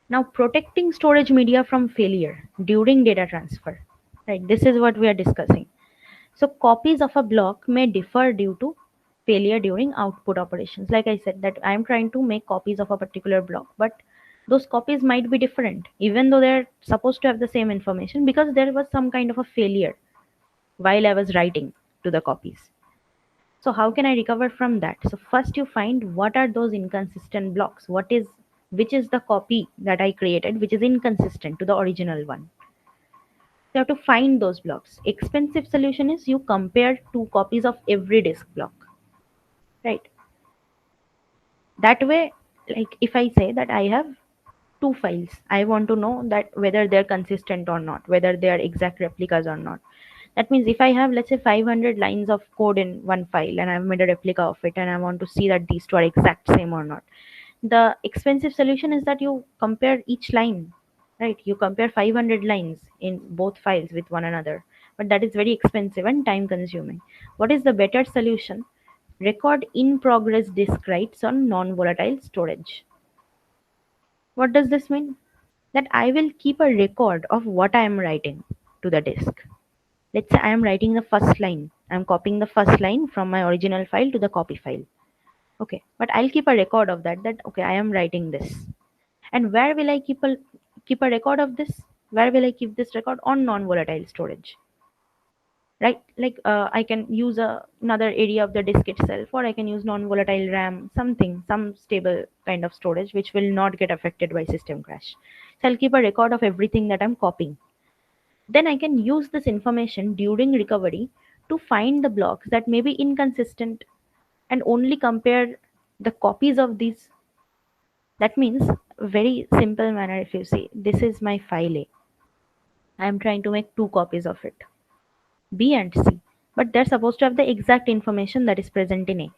Now, protecting storage media from failure during data transfer. Right, this is what we are discussing. So copies of a block may differ due to failure during output operations. Like I said, that I am trying to make copies of a particular block, but those copies might be different, even though they're supposed to have the same information, because there was some kind of a failure while I was writing to the copies. So how can I recover from that? So first you find what are those inconsistent blocks, which is the copy that I created which is inconsistent to the original one. You have to find those blocks. Expensive solution is you compare 2 copies of every disk block, right? That way, like if I say that I have 2 files, I want to know that whether they're consistent or not, whether they are exact replicas or not. That means if I have, let's say, 500 lines of code in one file and I've made a replica of it and I want to see that these 2 are exact same or not, the expensive solution is that you compare each line, right? You compare 500 lines in both files with one another, but that is very expensive and time consuming. What is the better solution? Record in progress disk writes on non-volatile storage. What does this mean? That I will keep a record of what I am writing to the disk. Let's say I am writing the first line. I'm copying the first line from my original file to the copy file. Okay, but I'll keep a record of that, okay, I am writing this. And where will I keep a record of this? Where will I keep this record? On non-volatile storage, right? Like I can use another area of the disk itself, or I can use non-volatile RAM, some stable kind of storage which will not get affected by system crash. So I'll keep a record of everything that I'm copying. Then I can use this information during recovery to find the blocks that may be inconsistent and only compare the copies of these. That means, very simple manner, if you see, this is my file A. I am trying to make 2 copies of it, B and C, but they're supposed to have the exact information that is present in A.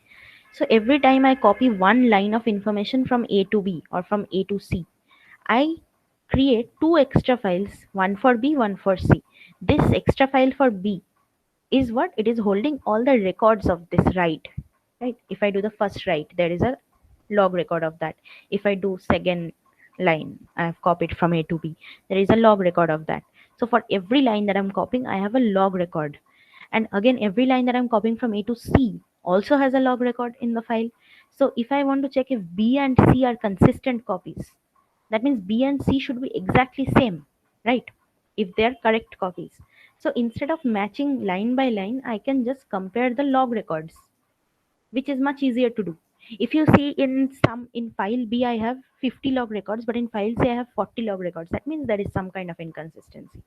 So every time I copy one line of information from A to B or from A to C, I create 2 extra files, one for B, one for C. This extra file for B is what? It is holding all the records of this write, right? If I do the first write, there is a log record of that. If I do second line, I have copied from A to B, there is a log record of that. So for every line that I'm copying, I have a log record. And again, every line that I'm copying from A to C also has a log record in the file. So if I want to check if B and C are consistent copies, that means B and C should be exactly same, right? If they are correct copies. So instead of matching line by line, I can just compare the log records, which is much easier to do. If you see in file B, I have 50 log records, but in file C, I have 40 log records. That means there is some kind of inconsistency.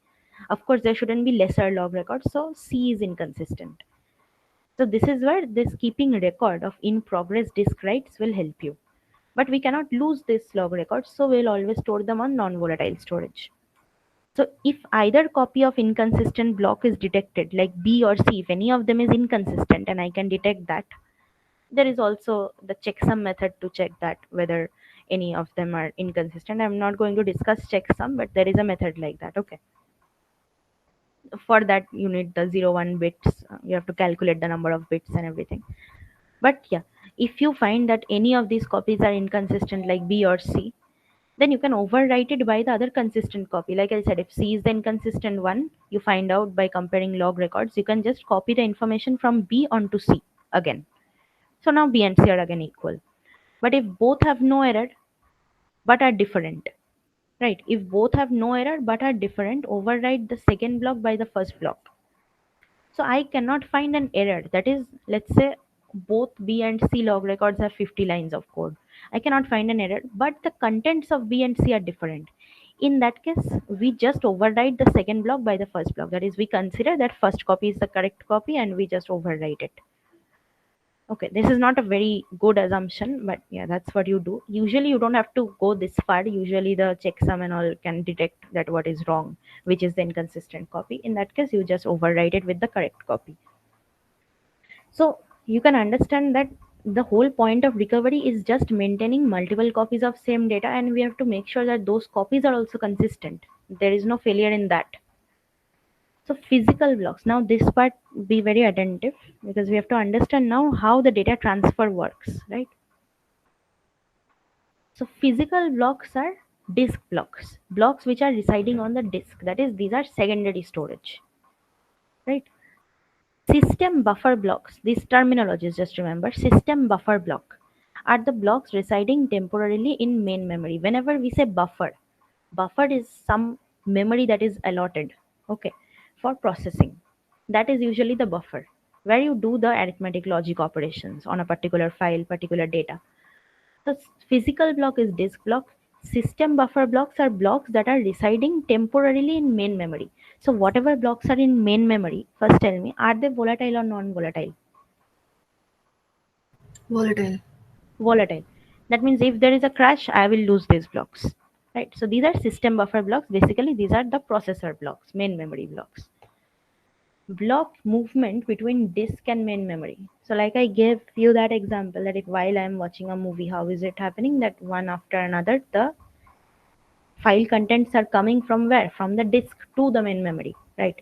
Of course, there shouldn't be lesser log records, so C is inconsistent. So this is where this keeping record of in progress disk writes will help you. But we cannot lose this log records, so we'll always store them on non-volatile storage. So if either copy of inconsistent block is detected, like B or C, if any of them is inconsistent and I can detect that, there is also the checksum method to check that whether any of them are inconsistent. I'm not going to discuss checksum, but there is a method like that. Okay. For that, you need the 0 1 bits. You have to calculate the number of bits and everything. But yeah, if you find that any of these copies are inconsistent, like B or C, then you can overwrite it by the other consistent copy. Like I said, if C is the inconsistent one, you find out by comparing log records, you can just copy the information from B onto C again. So now B and C are again equal. But if both have no error but are different, right? If both have no error but are different, overwrite the second block by the first block. So I cannot find an error. That is, let's say both B and C log records have 50 lines of code. I cannot find an error, but the contents of B and C are different. In that case, we just overwrite the second block by the first block. That is, we consider that first copy is the correct copy and we just overwrite it. Okay, this is not a very good assumption, but yeah, that's what you do. Usually you don't have to go this far. Usually the checksum and all can detect that what is wrong, which is the inconsistent copy. In that case, you just overwrite it with the correct copy. So you can understand that the whole point of recovery is just maintaining multiple copies of same data, and we have to make sure that those copies are also consistent. There is no failure in that. So physical blocks. Now this part, be very attentive, because we have to understand now how the data transfer works, right? So physical blocks are disk blocks, blocks which are residing on the disk. That is, these are secondary storage, right? System buffer blocks, these terminologies, just remember, system buffer block are the blocks residing temporarily in main memory. Whenever we say buffer, buffer is some memory that is allotted, okay, for processing. That is usually the buffer, where you do the arithmetic logic operations on a particular file, particular data. The physical block is disk block. System buffer blocks are blocks that are residing temporarily in main memory. So whatever blocks are in main memory, first tell me, are they volatile or non-volatile? Volatile. Volatile. That means if there is a crash, I will lose these blocks. Right. So these are system buffer blocks. Basically, these are the processor blocks, main memory blocks. Block movement between disk and main memory. So like I gave you that example, that if while I'm watching a movie, how is it happening that one after another the file contents are coming from where? From the disk to the main memory, right?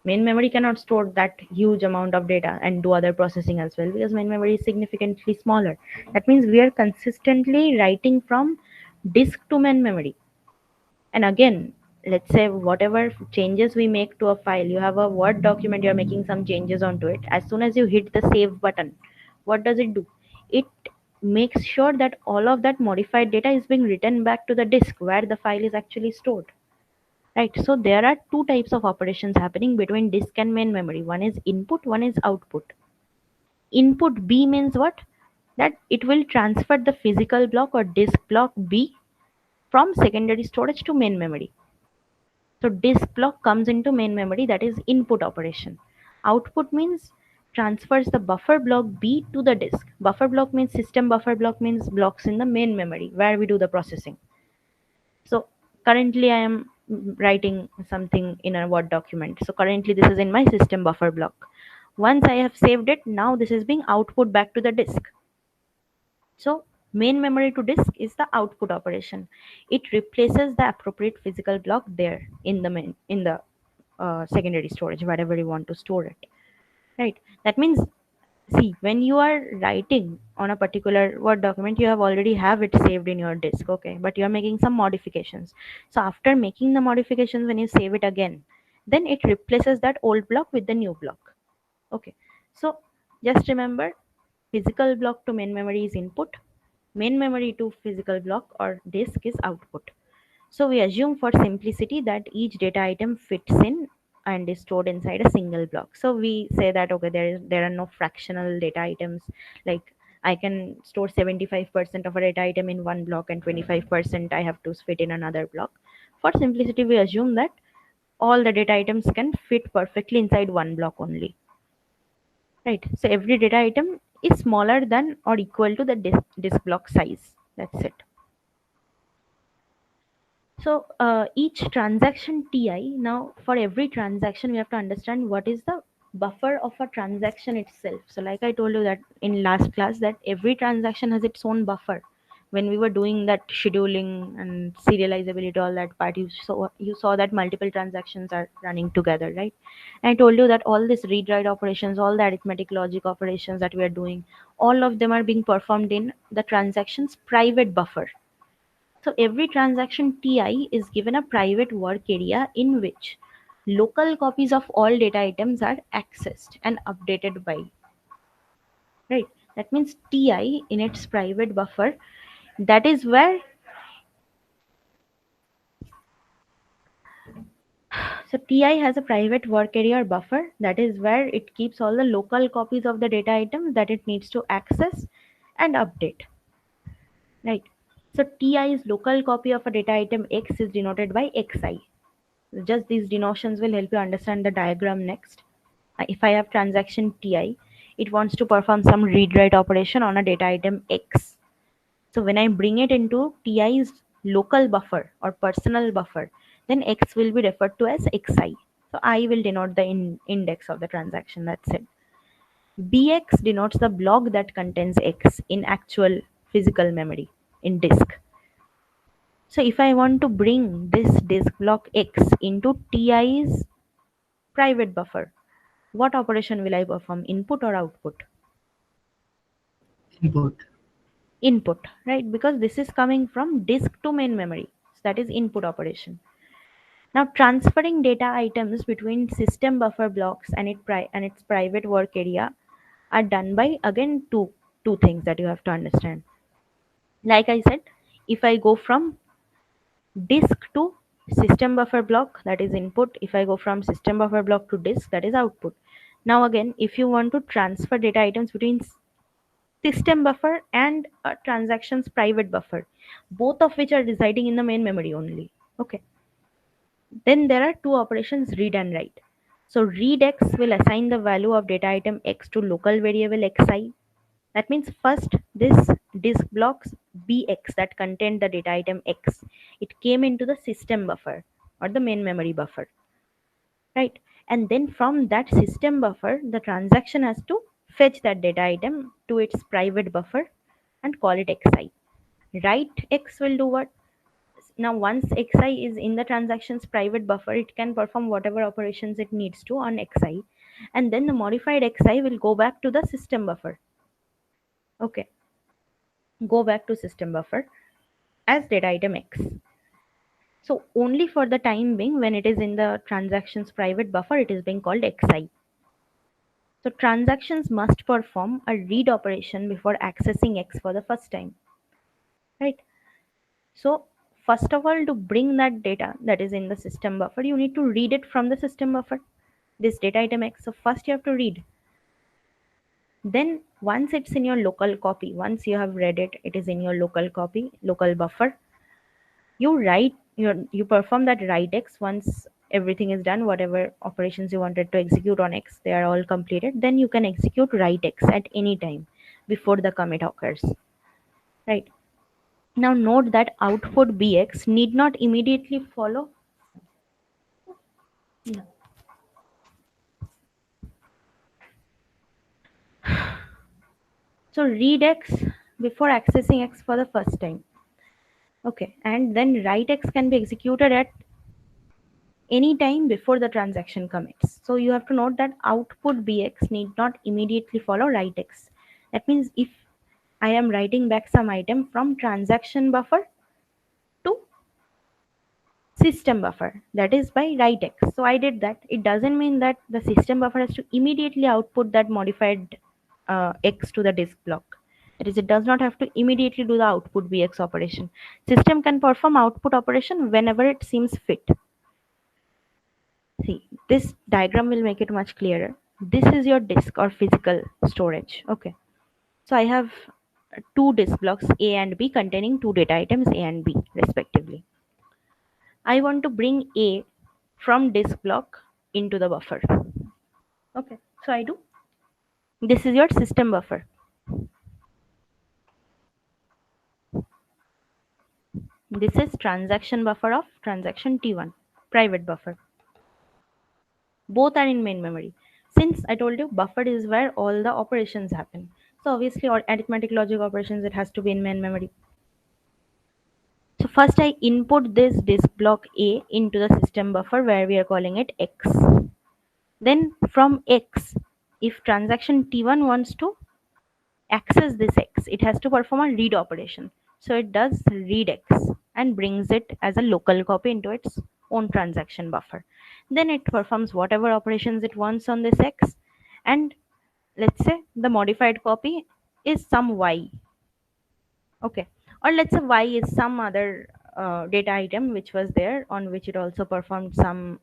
Main memory cannot store that huge amount of data and do other processing as well, because main memory is significantly smaller. That means we are consistently writing from disk to main memory. And again, let's say whatever changes we make to a file, you have a Word document, you're making some changes onto it. As soon as you hit the save button, what does it do? It makes sure that all of that modified data is being written back to the disk where the file is actually stored. Right. So there are two types of operations happening between disk and main memory. One is input, one is output. Input B means what? That it will transfer the physical block or disk block B from secondary storage to main memory. So disk block comes into main memory, that is input operation. Output means transfers the buffer block B to the disk. Buffer block means system buffer block means blocks in the main memory where we do the processing. So currently I am writing something in a Word document. So currently this is in my system buffer block. Once I have saved it, now this is being output back to the disk. So main memory to disk is the output operation. It replaces the appropriate physical block there in the secondary storage, wherever you want to store it, right? That means, see, when you are writing on a particular Word document, you have already have it saved in your disk, okay, but you are making some modifications. So after making the modifications, when you save it again, then it replaces that old block with the new block. Okay, so just remember, physical block to main memory is input, main memory to physical block or disk is output. So we assume for simplicity that each data item fits in and is stored inside a single block. So we say that, okay, there are no fractional data items, like I can store 75% of a data item in one block and 25% I have to fit in another block. For simplicity, we assume that all the data items can fit perfectly inside one block only. Right. So every data item is smaller than or equal to the disk block size. That's it. So each transaction Ti, now for every transaction, we have to understand what is the buffer of a transaction itself. So like I told you that in last class, that every transaction has its own buffer. when we were doing that scheduling and serializability, all that part, you saw that multiple transactions are running together, right? And I told you that all this read write operations, all the arithmetic logic operations that we are doing, all of them are being performed in the transaction's private buffer. So every transaction Ti is given a private work area in which local copies of all data items are accessed and updated by, right? That means Ti in its private buffer, that is where, so Ti has a private work area or buffer, that is where it keeps all the local copies of the data items that it needs to access and update, right? So Ti's local copy of a data item X is denoted by Xi. Just these denotions will help you understand the diagram next. If I have transaction Ti, it wants to perform some read write operation on a data item X. So when I bring it into Ti's local buffer or personal buffer, then X will be referred to as Xi. So I will denote the index of the transaction, that's it. Bx denotes the block that contains X in actual physical memory in disk. So if I want to bring this disk block X into Ti's private buffer, what operation will I perform, input or output? Input. Input, right? Because this is coming from disk to main memory. So that is input operation. Now transferring data items between system buffer blocks and its private work area are done by, again, two things that you have to understand. Like I said, if I go from disk to system buffer block, that is input. If I go from system buffer block to disk, that is output. Now again, if you want to transfer data items between system buffer and a transaction's private buffer, both of which are residing in the main memory only, okay, then there are two operations, read and write. So read X will assign the value of data item X to local variable Xi. That means first this disk blocks Bx that contained the data item X, it came into the system buffer or the main memory buffer, right? And then from that system buffer, the transaction has to fetch that data item to its private buffer and call it Xi. Write X will do what? Now once Xi is in the transaction's private buffer, it can perform whatever operations it needs to on Xi, and then the modified Xi will go back to the system buffer. Okay, go back to system buffer as data item X. So only for the time being, when it is in the transaction's private buffer, it is being called Xi. So transactions must perform a read operation before accessing X for the first time, right? So first of all, to bring that data that is in the system buffer, you need to read it from the system buffer, this data item X. So first you have to read. Then once it's in your local copy, once you have read it, it is in your local copy, local buffer, you perform that write X. Once everything is done, whatever operations you wanted to execute on X, they are all completed, then you can execute write X at any time before the commit occurs, right? Now note that output Bx need not immediately follow. No. So read X before accessing X for the first time. Okay, and then write X can be executed at any time before the transaction commits. So you have to note that output Bx need not immediately follow write X. That means if I am writing back some item from transaction buffer to system buffer, that is by write X. So I did that. It doesn't mean that the system buffer has to immediately output that modified X to the disk block. That is, it does not have to immediately do the output Bx operation. System can perform output operation whenever it seems fit. See, this diagram will make it much clearer. This is your disk or physical storage. Okay. So I have two disk blocks A and B containing two data items A and B respectively. I want to bring A from disk block into the buffer. Okay. So I do. This is your system buffer. This is transaction buffer of transaction T1, private buffer. Both are in main memory. Since I told you buffer is where all the operations happen, so obviously, or arithmetic logic operations, it has to be in main memory. So first I input this disk block A into the system buffer where we are calling it X. Then from X, if transaction T1 wants to access this X, it has to perform a read operation. So it does read X and brings it as a local copy into its own transaction buffer. Then it performs whatever operations it wants on this X, and let's say the modified copy is some Y. Okay, or let's say Y is some other data item which was there on which it also performed some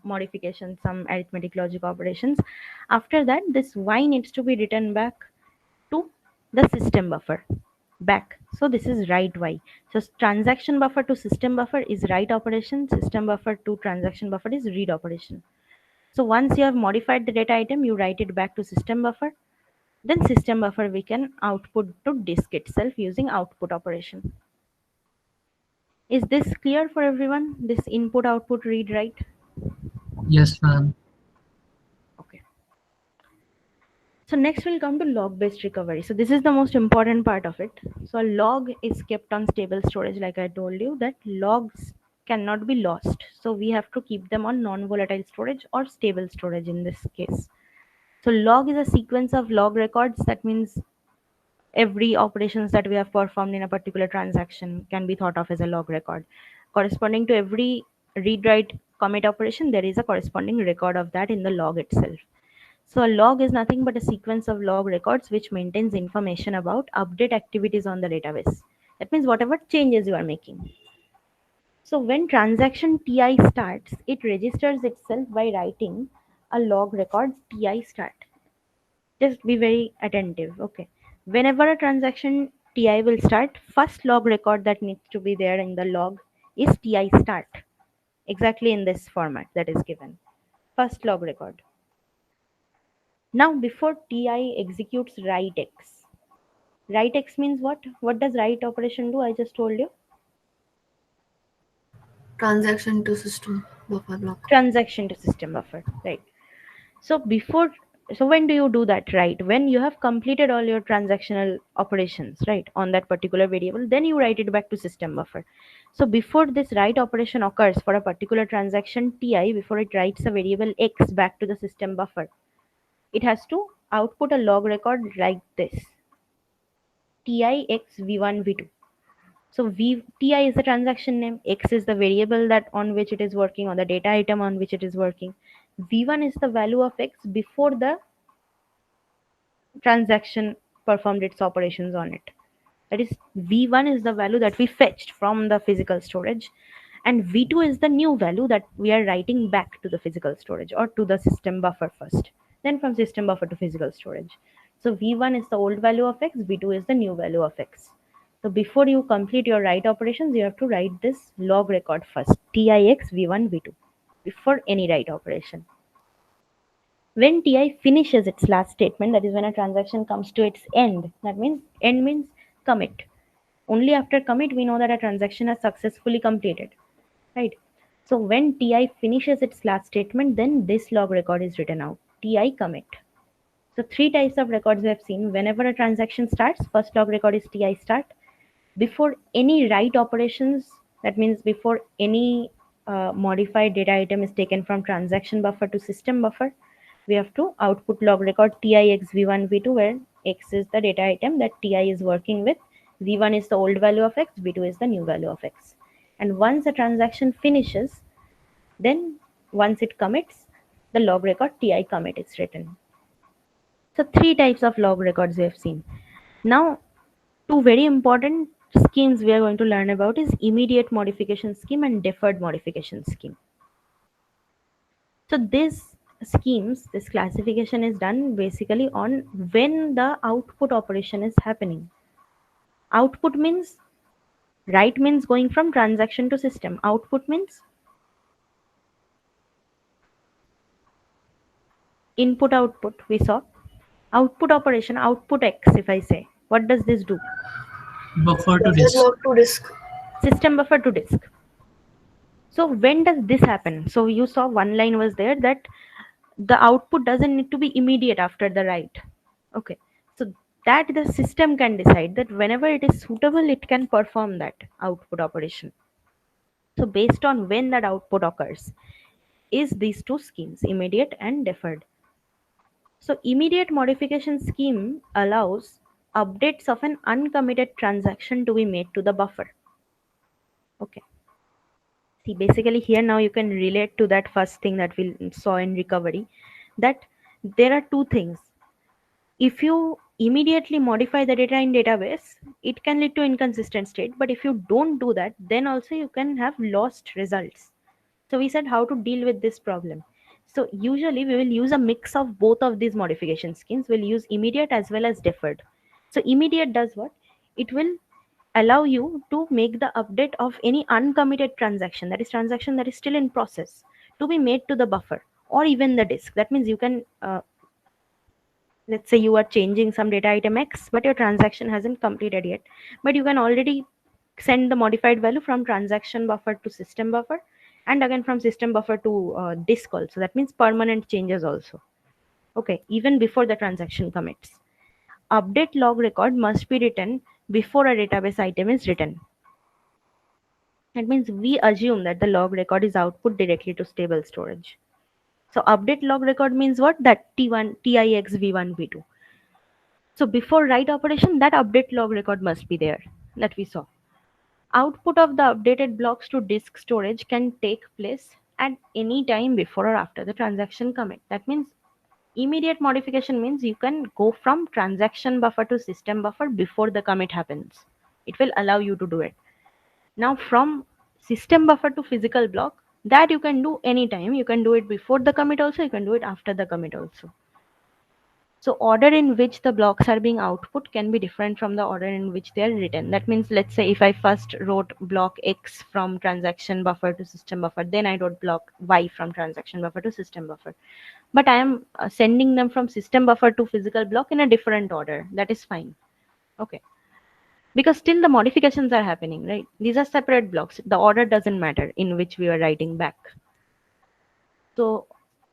modifications, some arithmetic logic operations. After that, this Y needs to be written back to the system buffer back. So this is write Y. So transaction buffer to system buffer is write operation, system buffer to transaction buffer is read operation. So once you have modified the data item, you write it back to system buffer. Then system buffer we can output to disk itself using output operation. Is this clear for everyone? This input, output, read, write? Yes, ma'am. Okay. So next we'll come to log-based recovery. So this is the most important part of it. So a log is kept on stable storage, like I told you that logs cannot be lost. So we have to keep them on non-volatile storage or stable storage in this case. So log is a sequence of log records. That means every operations that we have performed in a particular transaction can be thought of as a log record. Corresponding to every read write commit operation, there is a corresponding record of that in the log itself. So a log is nothing but a sequence of log records which maintains information about update activities on the database. That means whatever changes you are making. So when transaction Ti starts, it registers itself by writing a log record Ti start. Just be very attentive. Okay. Whenever a transaction Ti will start, first log record that needs to be there in the log is Ti start. Exactly in this format that is given. First log record. Now before Ti executes write X. Write X means what? What does write operation do? I just told you. Transaction to system buffer block. Transaction to system buffer. Right. So when do you do that? Right, when you have completed all your transactional operations, right, on that particular variable, then you write it back to system buffer. So before this write operation occurs for a particular transaction Ti, before it writes a variable X back to the system buffer, it has to output a log record like this: Ti X v1 v2. So Ti is the transaction name, X is the variable that on which it is working, on the data item on which it is working. V1 is the value of X before the transaction performed its operations on it. That is, V1 is the value that we fetched from the physical storage, and V2 is the new value that we are writing back to the physical storage or to the system buffer first, then from system buffer to physical storage. So V1 is the old value of X, V2 is the new value of X. So before you complete your write operations, you have to write this log record first, TIX V1 V2, before any write operation. When Ti finishes its last statement, that is when a transaction comes to its end, that means end means commit. Only after commit we know that a transaction has successfully completed, right? So when Ti finishes its last statement, then this log record is written out, Ti commit. So three types of records we have seen. Whenever a transaction starts, first log record is Ti start. Before any write operations, that means before any modified data item is taken from transaction buffer to system buffer, we have to output log record TIX v1 v2, where X is the data item that Ti is working with, v1 is the old value of X, v2 is the new value of X. And once a transaction finishes, then once it commits, the log record Ti commit is written. So three types of log records we have seen. Now, two very important schemes we are going to learn about is immediate modification scheme and deferred modification scheme. So these schemes, this classification is done basically on when the output operation is happening. Output means, write means going from transaction to system. Output means input output we saw. Output operation, output X, if I say, what does this do? Buffer to Buffer disk. block to disk. System buffer to disk. So when does this happen? So you saw one line was there that the output doesn't need to be immediate after the write. Okay. So that the system can decide that whenever it is suitable, it can perform that output operation. So based on when that output occurs is these two schemes, immediate and deferred. So immediate modification scheme allows updates of an uncommitted transaction to be made to the buffer. Okay. See, basically here now you can relate to that first thing that we saw in recovery, that there are two things. If you immediately modify the data in database, it can lead to inconsistent state. But if you don't do that, then also you can have lost results. So we said how to deal with this problem. So usually we will use a mix of both of these modification schemes. We'll use immediate as well as deferred. So immediate does what? It will allow you to make the update of any uncommitted transaction, that is transaction that is still in process, to be made to the buffer or even the disk. That means you can let's say you are changing some data item X, but your transaction hasn't completed yet, but you can already send the modified value from transaction buffer to system buffer, and again from system buffer to disk also. That means permanent changes also. Okay, even before the transaction commits. Update log record must be written before a database item is written. That means we assume that the log record is output directly to stable storage. So update log record means what? That T1, TIX, V1, V2. So before write operation, that update log record must be there that we saw. Output of the updated blocks to disk storage can take place at any time before or after the transaction commit. That means immediate modification means you can go from transaction buffer to system buffer before the commit happens. It will allow you to do it. Now from system buffer to physical block, that you can do anytime. You can do it before the commit also, you can do it after the commit also. So order in which the blocks are being output can be different from the order in which they are written. That means, let's say if I first wrote block X from transaction buffer to system buffer, then I wrote block Y from transaction buffer to system buffer. But I am sending them from system buffer to physical block in a different order. That is fine. Okay. Because still the modifications are happening, right? These are separate blocks. The order doesn't matter in which we are writing back. So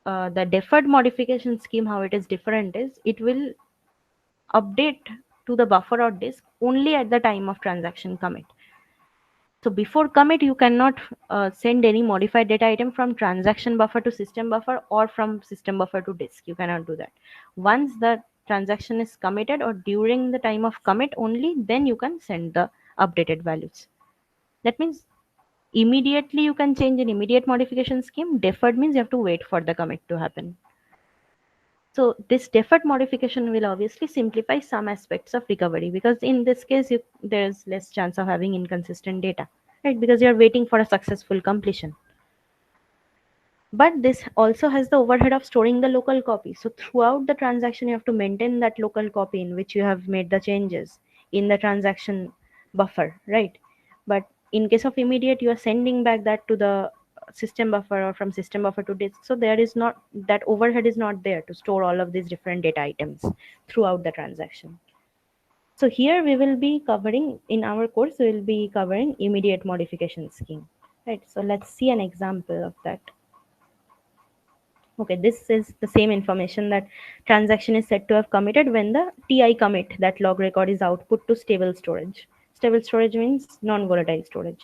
the deferred modification scheme, how it is different is it will update to the buffer or disk only at the time of transaction commit. So before commit, you cannot send any modified data item from transaction buffer to system buffer or from system buffer to disk. You cannot do that. Once the transaction is committed or during the time of commit only, then you can send the updated values. That means immediately you can change an immediate modification scheme. Deferred means you have to wait for the commit to happen. So this deferred modification will obviously simplify some aspects of recovery, because in this case there's less chance of having inconsistent data, right? Because you're waiting for a successful completion. But this also has the overhead of storing the local copy. So throughout the transaction, you have to maintain that local copy in which you have made the changes in the transaction buffer, right? But in case of immediate, you are sending back that to the system buffer or from system buffer to disk. So there is not, that overhead is not there to store all of these different data items throughout the transaction. So here we will be covering, in our course, we will be covering immediate modification scheme, right? So let's see an example of that. Okay, this is the same information that transaction is said to have committed when the TI commit, that log record, is output to stable storage. Stable storage means non-volatile storage.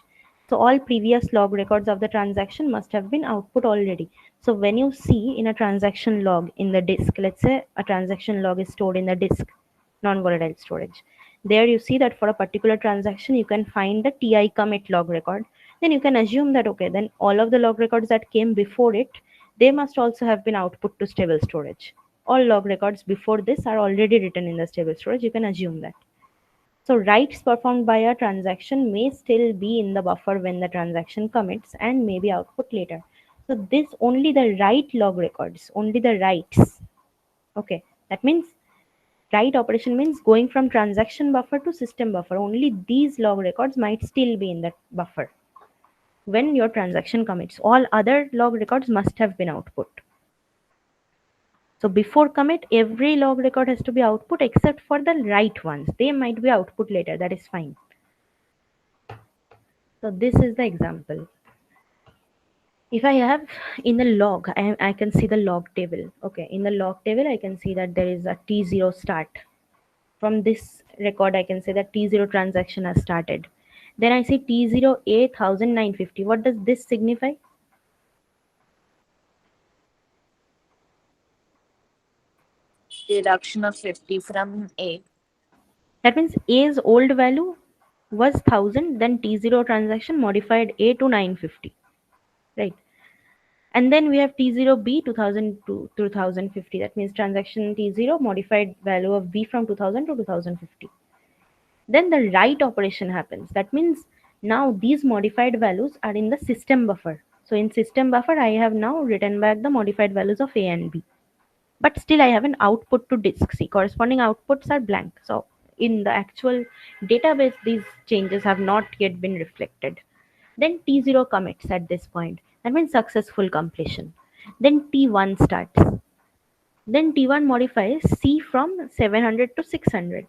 So all previous log records of the transaction must have been output already. So when you see in a transaction log in the disk, let's say a transaction log is stored in the disk, non-volatile storage. There you see that for a particular transaction, you can find the TI commit log record. Then you can assume that, okay, then all of the log records that came before it, they must also have been output to stable storage. All log records before this are already written in the stable storage. You can assume that. So writes performed by a transaction may still be in the buffer when the transaction commits and may be output later. So this only the write log records, only the writes. Okay, that means write operation means going from transaction buffer to system buffer. Only these log records might still be in that buffer when your transaction commits. All other log records must have been output. So before commit, every log record has to be output except for the write ones. They might be output later, that is fine. So this is the example. If I have in the log, I can see the log table. Okay, in the log table, I can see that there is a T0 start. from this record, I can say that T0 transaction has started. Then I see T0 A 1950. What does this signify? Deduction of 50 from A. That means A's old value was 1000, then T0 transaction modified A to 950, right? And then we have T0B 2000 to 2050. That means transaction T0 modified value of B from 2000 to 2050. Then the write operation happens. That means now these modified values are in the system buffer. So in system buffer, I have now written back the modified values of A and B. But still I have an output to disk C. Corresponding outputs are blank. So in the actual database, these changes have not yet been reflected. Then T0 commits at this point. That means successful completion. Then T1 starts. Then T1 modifies C from 700 to 600.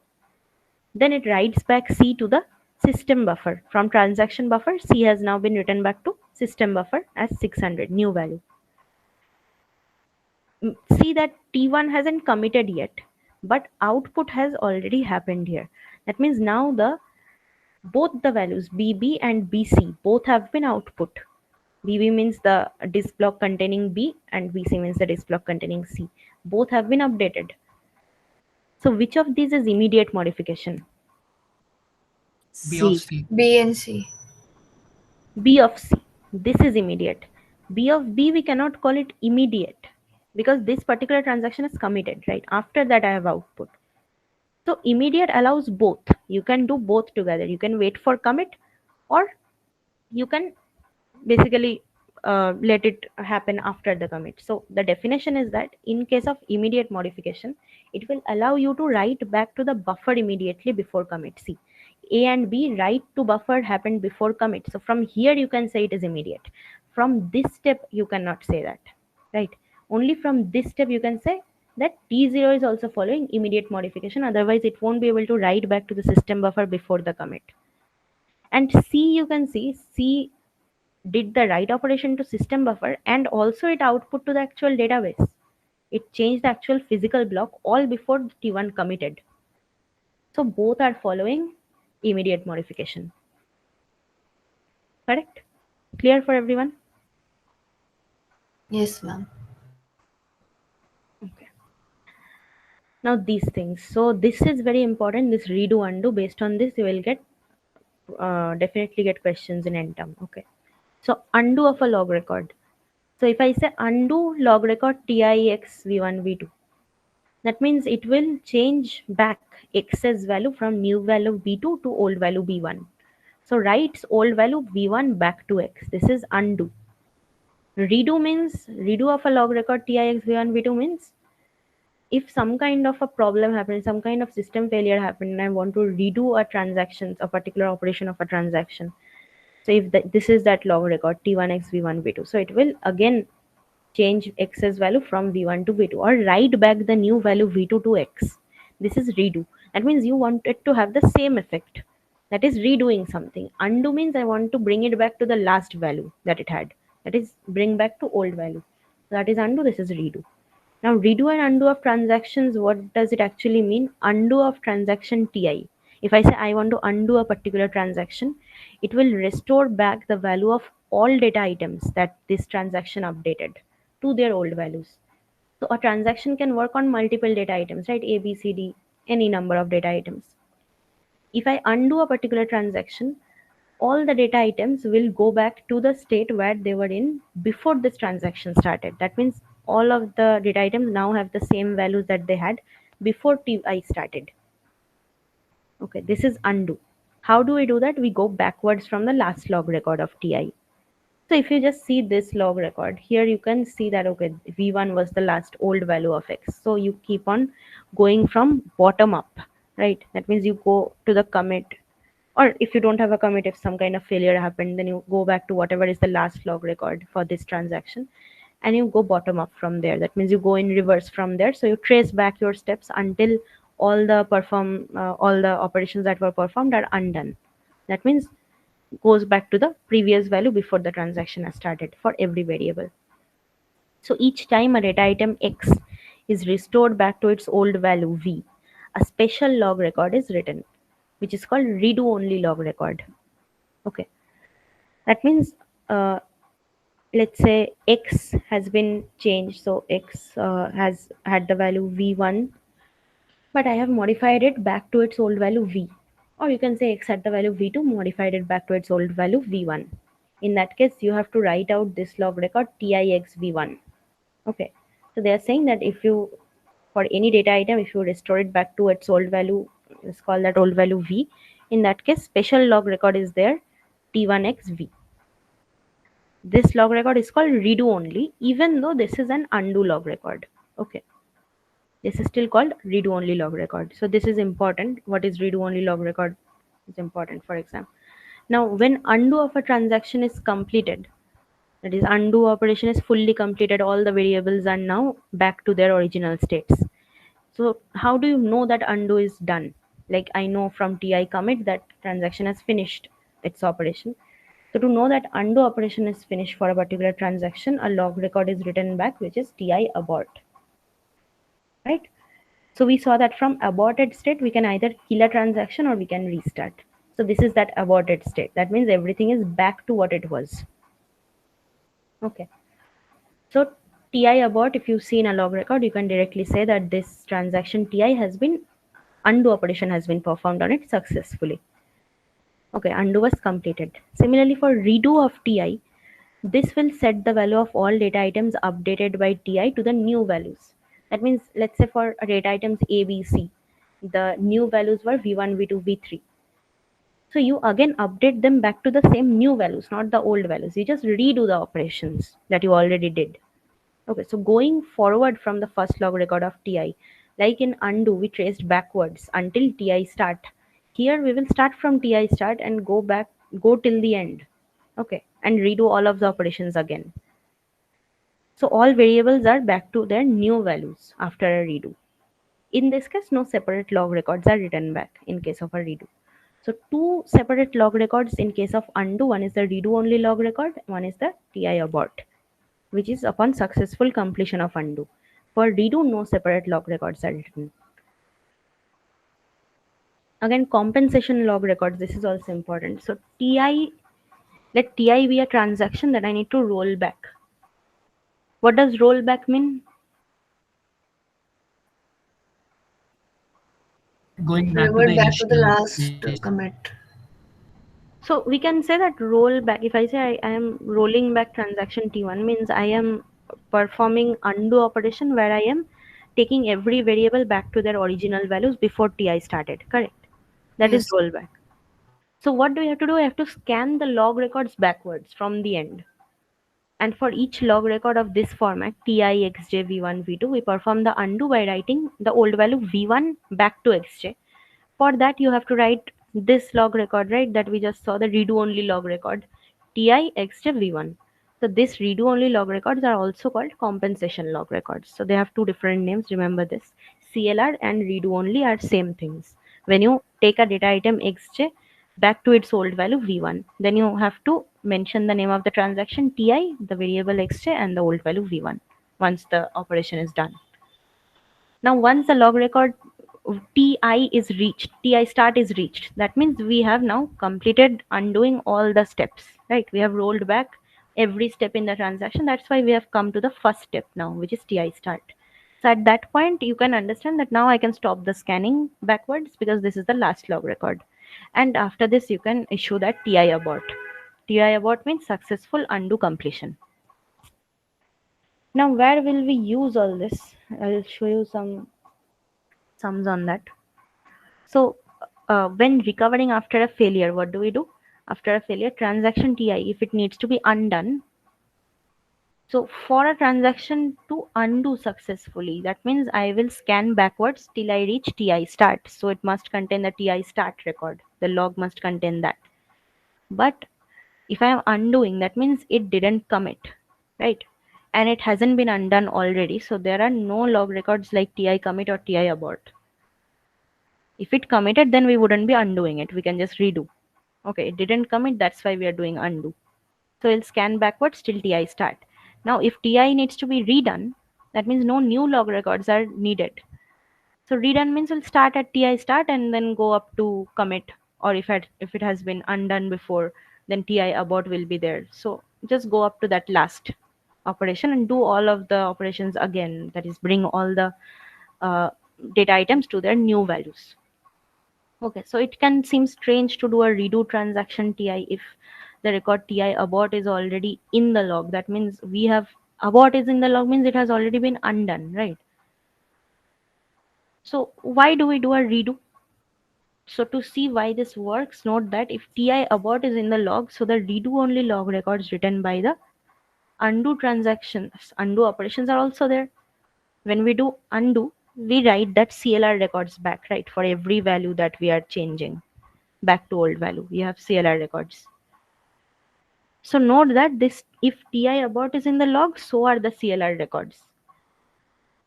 Then it writes back C to the system buffer. From transaction buffer, C has now been written back to system buffer as 600, new value. See that T1 hasn't committed yet, but output has already happened here. That means now both the values BB and BC both have been output. BB means the disk block containing B and BC means the disk block containing C. Both have been updated. So which of these is immediate modification? B of C. C. B and C. B of C. This is immediate. B of B we cannot call it immediate because this particular transaction is committed, right? After that I have output. So immediate allows both. You can do both together. You can wait for commit or you can basically let it happen after the commit. So the definition is that in case of immediate modification, it will allow you to write back to the buffer immediately before commit. See, A and B write to buffer happened before commit. So from here you can say it is immediate. From this step you cannot say that, right? Only from this step you can say that T0 is also following immediate modification. Otherwise it won't be able to write back to the system buffer before the commit. And C, you can see C did the write operation to system buffer and also it output to the actual database. It changed the actual physical block all before T1 committed. So both are following immediate modification. Correct? Clear for everyone? Yes, ma'am. Okay. Now these things. So this is very important. This redo undo. Based on this, you will get definitely get questions in NTERM. Okay. So undo of a log record. So if I say undo log record TIX V1 V2, that means it will change back X's value from new value V2 to old value V1. So writes old value V1 back to X. This is undo. Redo means redo of a log record TIX V1 V2 means if some kind of a problem happens, some kind of system failure happened, and I want to redo a transaction, a particular operation of a transaction. So if this is that log record T1X V1 V2, so it will again change X's value from V1 to V2 or write back the new value V2 to X. This is redo. That means you want it to have the same effect. That is redoing something. Undo means I want to bring it back to the last value that it had. That is bring back to old value. So that is undo. This is redo. Now redo and undo of transactions, what does it actually mean? Undo of transaction TI. If I say I want to undo a particular transaction, it will restore back the value of all data items that this transaction updated to their old values. So a transaction can work on multiple data items, right? A, B, C, D, any number of data items. If I undo a particular transaction, all the data items will go back to the state where they were in before this transaction started. That means all of the data items now have the same values that they had before TI started. Okay, this is undo. How do we do that? We go backwards from the last log record of TI. So if you just see this log record, here you can see that, okay, V1 was the last old value of X. So you keep on going from bottom up, right? That means you go to the commit, or if you don't have a commit, if some kind of failure happened, then you go back to whatever is the last log record for this transaction and you go bottom up from there. That means you go in reverse from there. So you trace back your steps until all the operations that were performed are undone. That means goes back to the previous value before the transaction has started for every variable. So each time a data item X is restored back to its old value V, a special log record is written, which is called redo only log record. Okay, that means let's say x has been changed, so x has had the value v1, but I have modified it back to its old value v. Or you can say x had the value v2, modified it back to its old value v1. In that case, you have to write out this log record tix v1. Okay, so they are saying that if you, for any data item, if you restore it back to its old value, let's call that old value v. In that case, special log record is there, t1x v. This log record is called redo only, even though this is an undo log record. Okay, this is still called redo only log record. So this is important. What is redo only log record is important for exam. Now, when undo of a transaction is completed, that is, undo operation is fully completed, all the variables are now back to their original states. So how do you know that undo is done? Like, I know from ti commit that transaction has finished its operation. So to know that undo operation is finished for a particular transaction, a log record is written back, which is ti abort. Right? So we saw that from aborted state, we can either kill a transaction or we can restart. So this is that aborted state. That means everything is back to what it was. Okay. So ti abort, if you see in a log record, you can directly say that this transaction ti has been, undo operation has been performed on it successfully. Okay, undo was completed. Similarly, for redo of ti, this will set the value of all data items updated by ti to the new values. That means, let's say for data items A, B, C, the new values were v1, v2, v3. So you again update them back to the same new values, not the old values. You just redo the operations that you already did. Okay, so going forward from the first log record of ti, like in undo, we traced backwards until ti start. Here we will start from ti start and go till the end. Okay, and redo all of the operations again. So all variables are back to their new values after a redo. In this case, no separate log records are written back in case of a redo. So two separate log records in case of undo. One is the redo only log record, one is the ti abort, which is upon successful completion of undo. For redo, no separate log records are written. Again, compensation log records, this is also important. So let ti be a transaction that I need to roll back. What does roll back mean? Going back to Revert the back to the initial last stage. commit. So we can say that roll back, if I say I am rolling back transaction T1, means I am performing undo operation where I am taking every variable back to their original values before Ti started, correct? That is Yes. rollback. So what do we have to do? I have to scan the log records backwards from the end. And for each log record of this format, Ti, Xj, V1, V2, we perform the undo by writing the old value V1 back to Xj. For that, you have to write this log record, right? That we just saw, the redo only log record, Ti, Xj, V1. So this redo only log records are also called compensation log records. So they have two different names. Remember this. CLR and redo only are same things. When you take a data item Xj back to its old value V1, then you have to mention the name of the transaction Ti, the variable Xj, and the old value V1 once the operation is done. Now, once the log record Ti is reached, Ti start is reached, that means we have now completed undoing all the steps, right? We have rolled back every step in the transaction. That's why we have come to the first step now, which is Ti start. So at that point, you can understand that now I can stop the scanning backwards because this is the last log record. And after this, you can issue that Ti abort. Ti abort means successful undo completion. Now, where will we use all this? I'll show you some sums on that. So when recovering after a failure, what do we do? After a failure, transaction Ti, if it needs to be undone. So for a transaction to undo successfully, that means I will scan backwards till I reach Ti start. So it must contain the Ti start record. The log must contain that. But if I am undoing, that means it didn't commit, right? And it hasn't been undone already. So there are no log records like Ti commit or Ti abort. If it committed, then we wouldn't be undoing it. We can just redo. Okay, it didn't commit, that's why we are doing undo. So we'll scan backwards till Ti start. Now, if Ti needs to be redone, that means no new log records are needed. So redone means we'll start at ti start and then go up to commit, or if it has been undone before, then ti abort will be there. So just go up to that last operation and do all of the operations again. That is, bring all the uh, data items to their new values. Okay, so it can seem strange to do a redo transaction ti if the record ti abort is already in the log. That means we have abort is in the log means it has already been undone, right? So why do we do a redo? So to see why this works, note that if ti abort is in the log, so the redo only log records written by the undo transactions, undo operations are also there. When we do undo, we write that CLR records back, right? For every value that we are changing back to old value, we have CLR records. So note that this, if ti abort is in the log, so are the CLR records.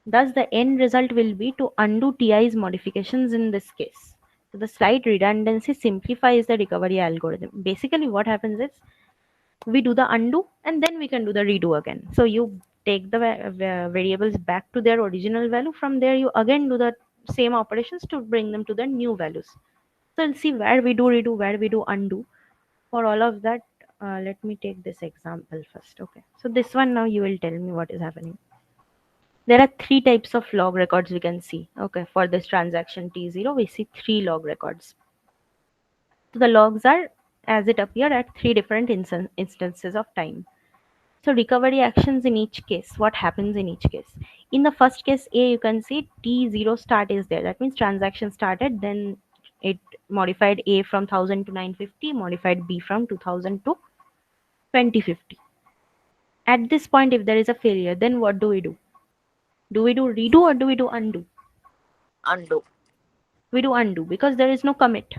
Thus, the end result will be to undo ti's modifications in this case. So the slight redundancy simplifies the recovery algorithm. Basically, what happens is we do the undo and then we can do the redo again. So you take the variables back to their original value. From there, you again do the same operations to bring them to the new values. So we'll see where we do redo, where we do undo. For all of that, let me take this example first. Okay, so this one, now you will tell me what is happening. There are three types of log records we can see. Okay, for this transaction T0, we see three log records. So the logs are as it appeared at three different instances of time. So recovery actions in each case, what happens in each case? In the first case A, you can see T0 start is there. That means transaction started, then it modified A from 1000 to 950, modified B from 2000 to 2050. At this point, if there is a failure, then what do we do? Do we do redo or do we do undo? Undo. We do undo because there is no commit.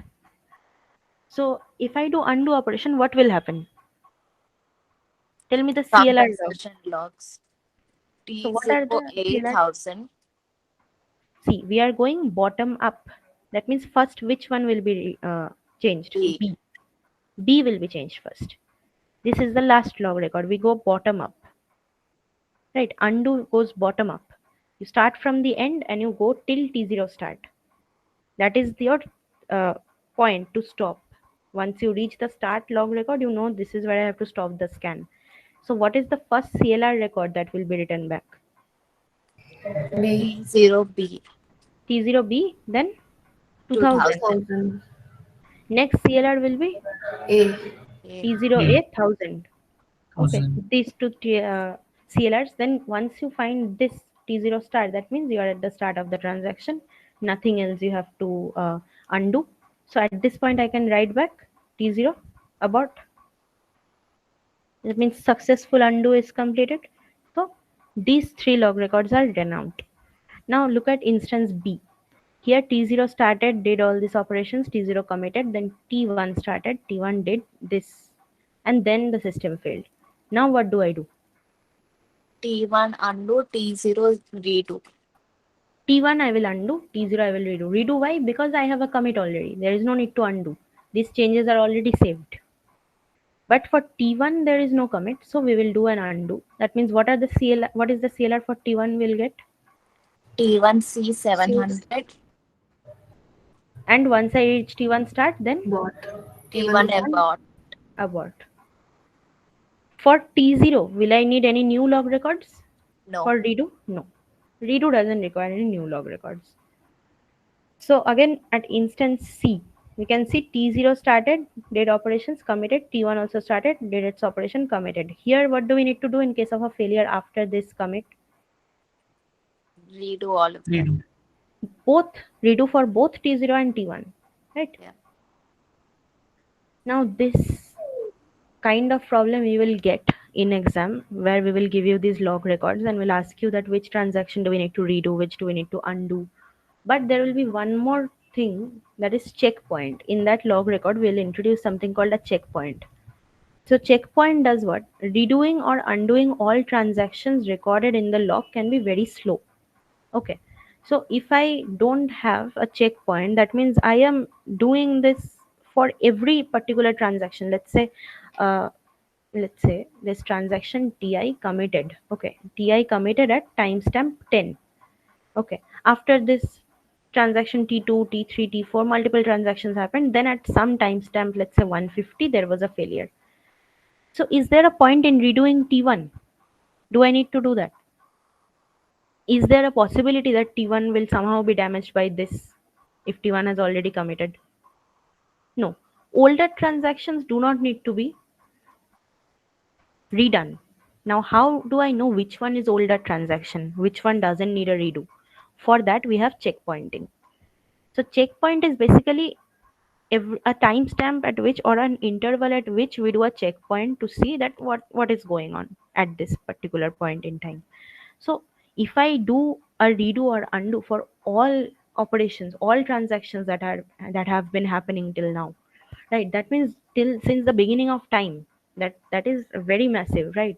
So if I do undo operation, what will happen? Tell me the CLR log. Transaction logs. So what are the T0 8000. See, we are going bottom up. That means first, which one will be changed? B. B. B will be changed first. This is the last log record. We go bottom up. Right? Undo goes bottom up. You start from the end and you go till T0 start. That is your point to stop. Once you reach the start log record, you know this is where I have to stop the scan. So what is the first CLR record that will be written back? B. T0B. T0B, then 2000. 1000. Next CLR will be A. T0A 1000. Okay, 1000. these two CLRs. Then once you find this T0 start, that means you are at the start of the transaction. Nothing else you have to undo. So at this point, I can write back T0 abort. That means successful undo is completed. So these three log records are written out. Now look at instance B. Here T0 started, did all these operations, T0 committed, then T1 started, T1 did this, and then the system failed. Now what do I do? T1 undo, T0 redo. T1 I will undo, T0 I will redo. Redo why? Because I have a commit already. There is no need to undo. These changes are already saved. But for T1 there is no commit, so we will do an undo. That means what is the CLR for T1 we'll get? T1C 700. And once I reach T1 start, then Bot. T1 abort. abort. For T0, will I need any new log records? No. For redo? No. Redo doesn't require any new log records. So again, at instance C, we can see T0 started, did operations, committed. T1 also started, did its operation, committed. Here, what do we need to do in case of a failure after this commit? Redo all of them. Both, redo for both T0 and T1, right? Yeah. Now this kind of problem we will get in exam, where we will give you these log records and we'll ask you that which transaction do we need to redo, which do we need to undo. But there will be one more thing, that is checkpoint. In that log record, we'll introduce something called a checkpoint. So checkpoint does what? Redoing or undoing all transactions recorded in the log can be very slow. Okay. So if I don't have a checkpoint, that means I am doing this for every particular transaction. Let's say this transaction ti committed. Okay, ti committed at timestamp 10. Okay, after this transaction T2, T3, T4, multiple transactions happened. Then at some timestamp, let's say 150, there was a failure. So is there a point in redoing T1? Do I need to do that? Is there a possibility that T1 will somehow be damaged by this if T1 has already committed? No. Older transactions do not need to be redone. Now, how do I know which one is older transaction, which one doesn't need a redo? For that, we have checkpointing. So checkpoint is basically a timestamp at which, or an interval at which, we do a checkpoint to see that what is going on at this particular point in time. So if I do a redo or undo for all operations, all transactions that have been happening till now, right, that means since the beginning of time, that is very massive, right?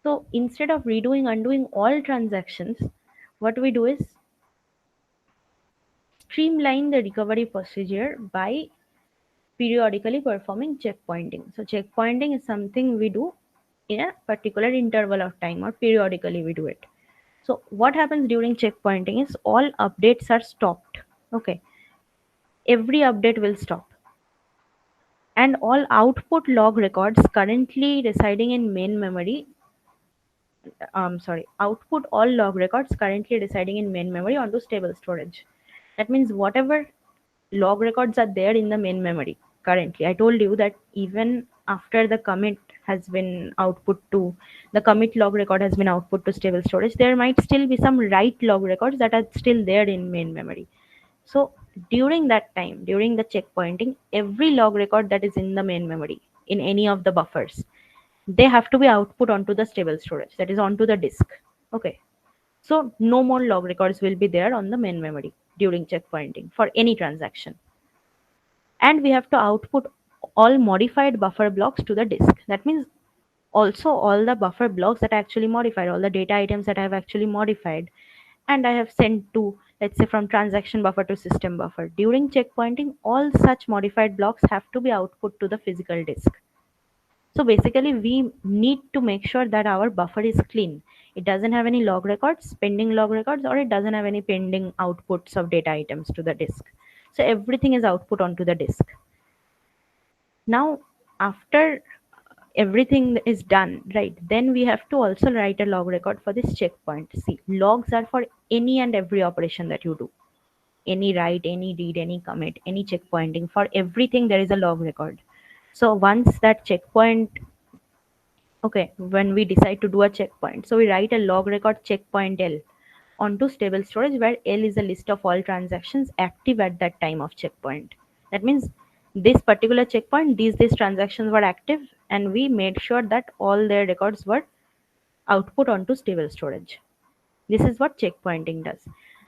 So instead of redoing, undoing all transactions, what we do is streamline the recovery procedure by periodically performing checkpointing. So checkpointing is something we do in a particular interval of time, or periodically we do it. So what happens during checkpointing is all updates are stopped. Okay. Every update will stop. And all output log records currently residing in main memory, output all log records currently residing in main memory onto stable storage. That means whatever log records are there in the main memory currently, I told you that even after the commit has been output to, the commit log record has been output to stable storage, there might still be some write log records that are still there in main memory. So during that time, during the checkpointing, every log record that is in the main memory in any of the buffers, they have to be output onto the stable storage, that is onto the disk. Okay. So no more log records will be there on the main memory during checkpointing for any transaction. And we have to output all modified buffer blocks to the disk. That means also all the buffer blocks that I actually modified, all the data items that I have actually modified, and I have sent to, let's say, from transaction buffer to system buffer. During checkpointing, all such modified blocks have to be output to the physical disk. So basically, we need to make sure that our buffer is clean. It doesn't have any log records, pending log records, or it doesn't have any pending outputs of data items to the disk. So everything is output onto the disk. Now, after everything is done, right, then we have to also write a log record for this checkpoint. See, logs are for any and every operation that you do. Any write, any read, any commit, any checkpointing, for everything there is a log record. So once that checkpoint, okay, when we decide to do a checkpoint, so we write a log record checkpoint L onto stable storage, where L is a list of all transactions active at that time of checkpoint. That means this particular checkpoint, these transactions were active, and we made sure that all their records were output onto stable storage. This is what checkpointing does.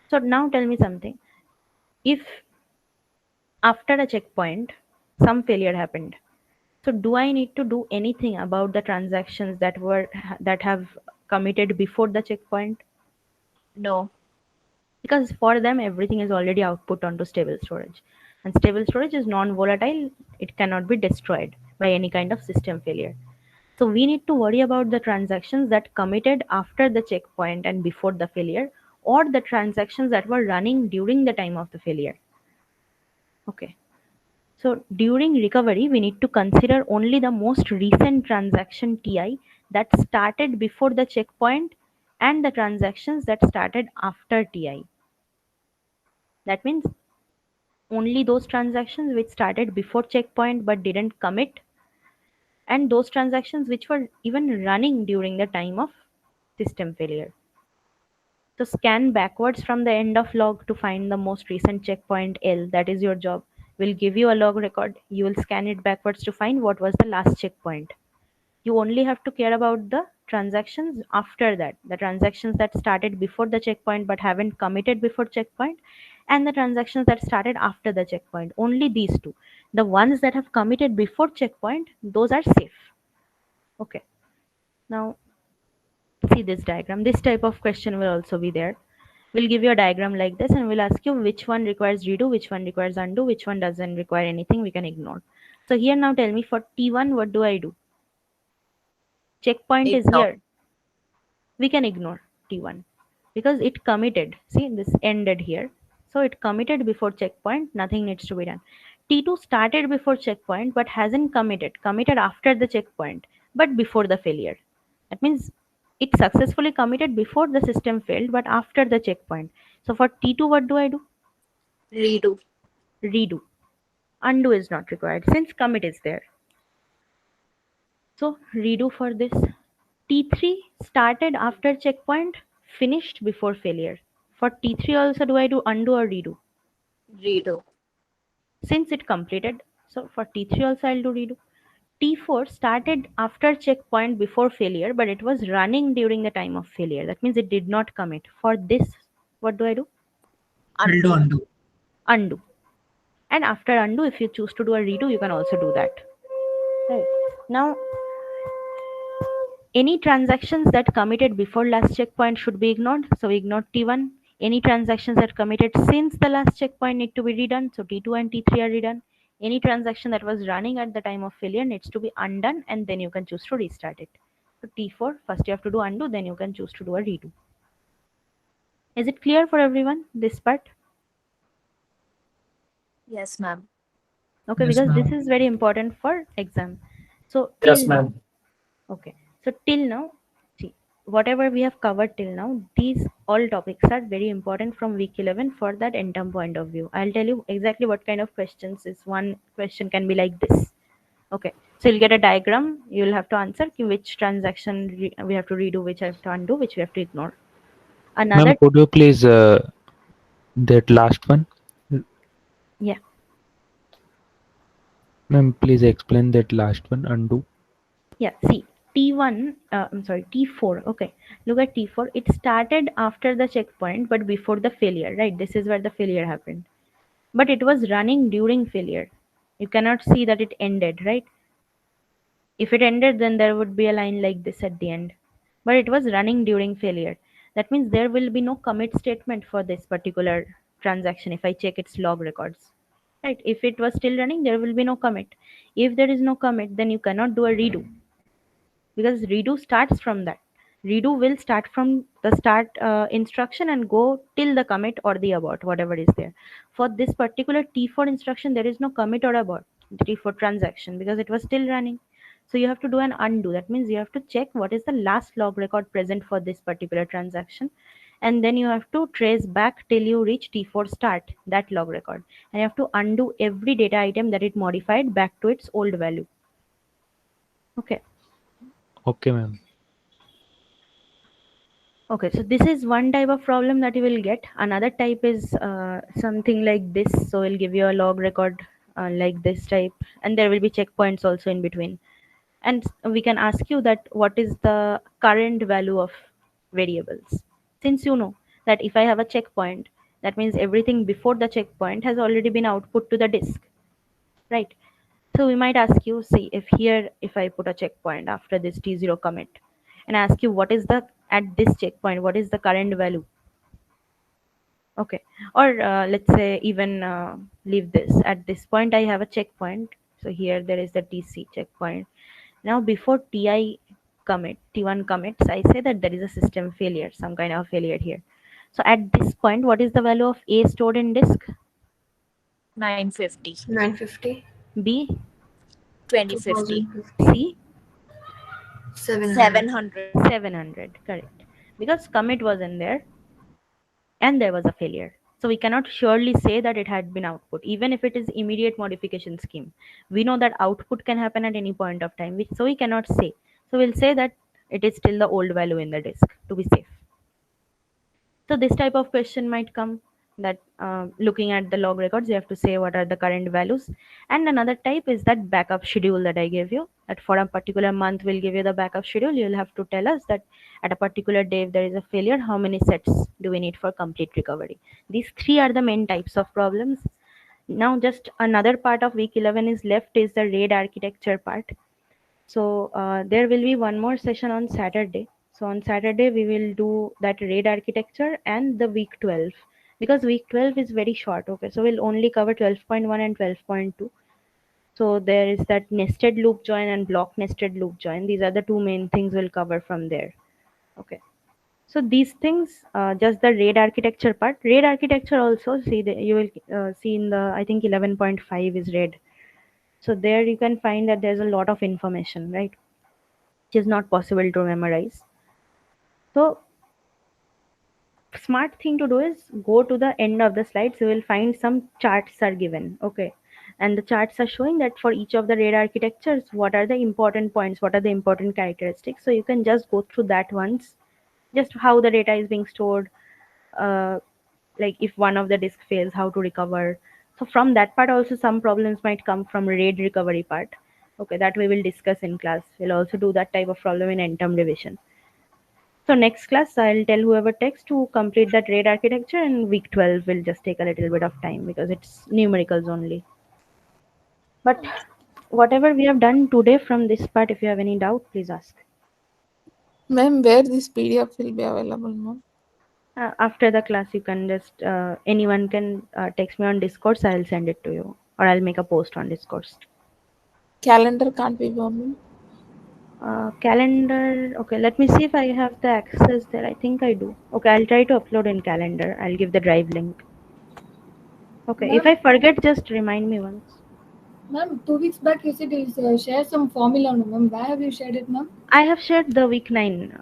So now tell me something. If after a checkpoint some failure happened, so do I need to do anything about the transactions that have committed before the checkpoint? No. Because for them everything is already output onto stable storage, and stable storage is non-volatile. It cannot be destroyed by any kind of system failure. So we need to worry about the transactions that committed after the checkpoint and before the failure, or the transactions that were running during the time of the failure. Okay. So during recovery, we need to consider only the most recent transaction Ti that started before the checkpoint, and the transactions that started after Ti. That means only those transactions which started before checkpoint but didn't commit, and those transactions which were even running during the time of system failure. So scan backwards from the end of log to find the most recent checkpoint L. That is your job. We'll give you a log record. You will scan it backwards to find what was the last checkpoint. You only have to care about the transactions after that, the transactions that started before the checkpoint but haven't committed before checkpoint, and the transactions that started after the checkpoint. Only these two. The ones that have committed before checkpoint, those are safe. Okay. Now see this diagram. This type of question will also be there. We'll give you a diagram like this, and we'll ask you which one requires redo, which one requires undo, which one doesn't require anything, we can ignore. So here now tell me, for T1, what do I do? Checkpoint is here. We can ignore T1 because it committed. See, this ended here. So it committed before checkpoint, nothing needs to be done. T2 started before checkpoint but hasn't committed after the checkpoint but before the failure. That means it successfully committed before the system failed but after the checkpoint. So for T2, what do I do? Redo. Redo. Undo is not required since commit is there. So redo for this. T3 started after checkpoint, finished before failure. For T3 also, do I do undo or redo? Redo. Since it completed, so for T3 also I'll do redo. T4 started after checkpoint before failure, but it was running during the time of failure. That means it did not commit. For this, what do I do? I'll do undo. Undo. And after undo, if you choose to do a redo, you can also do that. Right. Now, any transactions that committed before last checkpoint should be ignored. So we ignore T1. Any transactions that committed since the last checkpoint need to be redone. So T2 and T3 are redone. Any transaction that was running at the time of failure needs to be undone, and then you can choose to restart it. So T4, first you have to do undo, then you can choose to do a redo. Is it clear for everyone, this part? Yes, ma'am. Okay, Yes, because this ma'am. is very important for exam. So Yes, till now, ma'am. okay. So till now, see, whatever we have covered till now, these all topics are very important from week 11 for that end term point of view. I'll tell you exactly what kind of questions is. One question can be like this. Okay. So you'll get a diagram. You'll have to answer which transaction we have to redo, which I have to undo, which we have to ignore. Another, Ma'am, could you please that last one? yeah. Ma'am, please explain that last one. Undo. Yeah, see, T1, I'm sorry, T4. Okay, look at T4. It started after the checkpoint, but before the failure, right? This is where the failure happened. But it was running during failure. You cannot see that it ended, right? If it ended, then there would be a line like this at the end. But it was running during failure. That means there will be no commit statement for this particular transaction if I check its log records. Right? If it was still running, there will be no commit. If there is no commit, then you cannot do a redo, because redo starts from that. Redo will start from the start instruction and go till the commit or the abort, whatever is there. For this particular T4 instruction, there is no commit or abort, the T4 transaction, because it was still running. So you have to do an undo. That means you have to check what is the last log record present for this particular transaction. And then you have to trace back till you reach T4 start, that log record. And you have to undo every data item that it modified back to its old value. Okay. Okay, ma'am. Okay, so this is one type of problem that you will get. Another type is something like this. So it'll give you a log record like this type, and there will be checkpoints also in between. And we can ask you that what is the current value of variables. Since you know that if I have a checkpoint, that means everything before the checkpoint has already been output to the disk, right? So we might ask you, see, if I put a checkpoint after this T0 commit and ask you what is the, at this checkpoint, what is the current value? Okay. Or let's say even leave this. At this point, I have a checkpoint. So here there is the TC checkpoint. Now before TI commit, T1 commits, I say that there is a system failure, some kind of failure here. So at this point, what is the value of A stored in disk? 950. 950. B, 2050. 2050. C, 700. 700. 700. Correct. Because commit was in there and there was a failure. So we cannot surely say that it had been output, even if it is immediate modification scheme. We know that output can happen at any point of time, so we cannot say. So we'll say that it is still the old value in the disk to be safe. So this type of question might come, that looking at the log records, you have to say what are the current values. And another type is that backup schedule that I gave you, that for a particular month we'll give you the backup schedule. You'll have to tell us that at a particular day, if there is a failure, how many sets do we need for complete recovery. These three are the main types of problems. Now just another part of week 11 is left, is the RAID architecture part. So there will be one more session on Saturday. So on Saturday, we will do that RAID architecture and the week 12, because week 12 is very short. Okay, so we'll only cover 12.1 and 12.2. So there is that nested loop join and block nested loop join. These are the two main things we'll cover from there. Okay. So these things, just the RAID architecture part. RAID architecture also, see you will see in the, I think 11.5 is RAID. So there you can find that there's a lot of information, right? Which is not possible to memorize. So smart thing to do is go to the end of the slides. You will find some charts are given. Okay. And the charts are showing that for each of the RAID architectures, what are the important points, what are the important characteristics. So you can just go through that once, just how the data is being stored, like if one of the disk fails, how to recover. So from that part also some problems might come from RAID recovery part. Okay, that we will discuss in class. We'll also do that type of problem in end-term revision. So next class, I'll tell whoever takes to complete that RAID architecture, and week 12 will just take a little bit of time because it's numericals only. But whatever we have done today from this part, if you have any doubt, please ask. Ma'am, where this PDF will be available, ma'am? After the class, you can just, anyone can text me on Discord, so I'll send it to you. Or I'll make a post on Discord. Calendar can't be bombing. Calendar, okay, let me see if I have the access there. I think I do. Okay, I'll try to upload in calendar. I'll give the drive link. Okay, if I forget, just remind me once. Ma'am, 2 weeks back you said you share some formula, no, ma'am. Where have you shared it, ma'am? I have shared the week 9.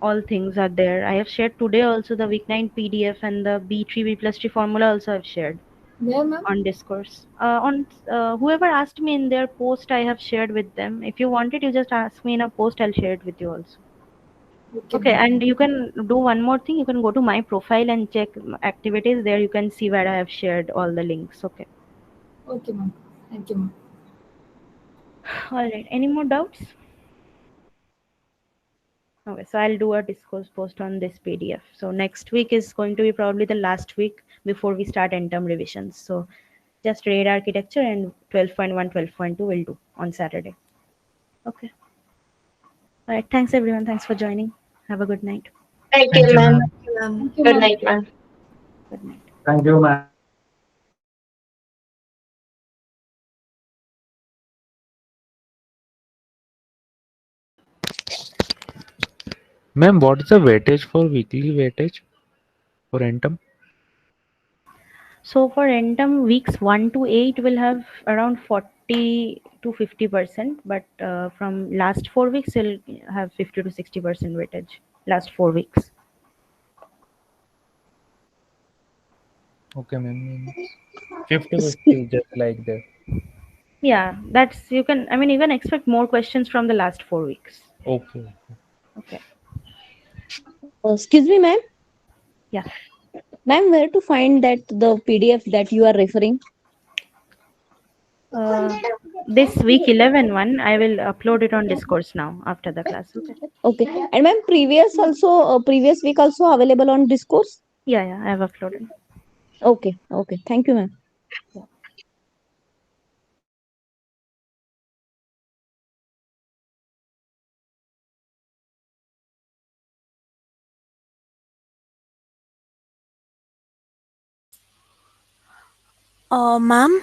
All things are there. I have shared today also the week 9 PDF and the B3, B plus 3 formula also I've shared. Where, ma'am? On Discourse. On whoever asked me in their post, I have shared with them. If you want it, you just ask me in a post. I'll share it with you also. Okay, and you can do one more thing. You can go to my profile and check activities. There you can see where I have shared all the links. Okay. Okay, ma'am. Thank you, ma'am. All right. Any more doubts? Okay, so I'll do a Discourse post on this PDF. So next week is going to be probably the last week before we start end-term revisions. So just RAID architecture and 12.1, 12.2 will do on Saturday. Okay. All right. Thanks, everyone. Thanks for joining. Have a good night. Thank you, ma'am. Good night, ma'am. Good night. Thank you, ma'am. Ma'am, what is the weightage for weekly weightage for Entum? So for end-term weeks 1 to 8 will have around 40 to 50%, but from last 4 weeks it'll have 50 to 60% weightage. Last 4 weeks. Okay, ma'am. 50-50, just like that. Yeah, that's, you can, I mean, you can expect more questions from the last 4 weeks. Okay. Okay. Excuse me, ma'am. Yeah. Ma'am, where to find that the PDF that you are referring? This week 11 one, I will upload it on Discourse now after the class. Okay. Okay. And ma'am, previous week also available on Discourse? Yeah, I have uploaded. Okay. Okay. Thank you, ma'am. Ma'am?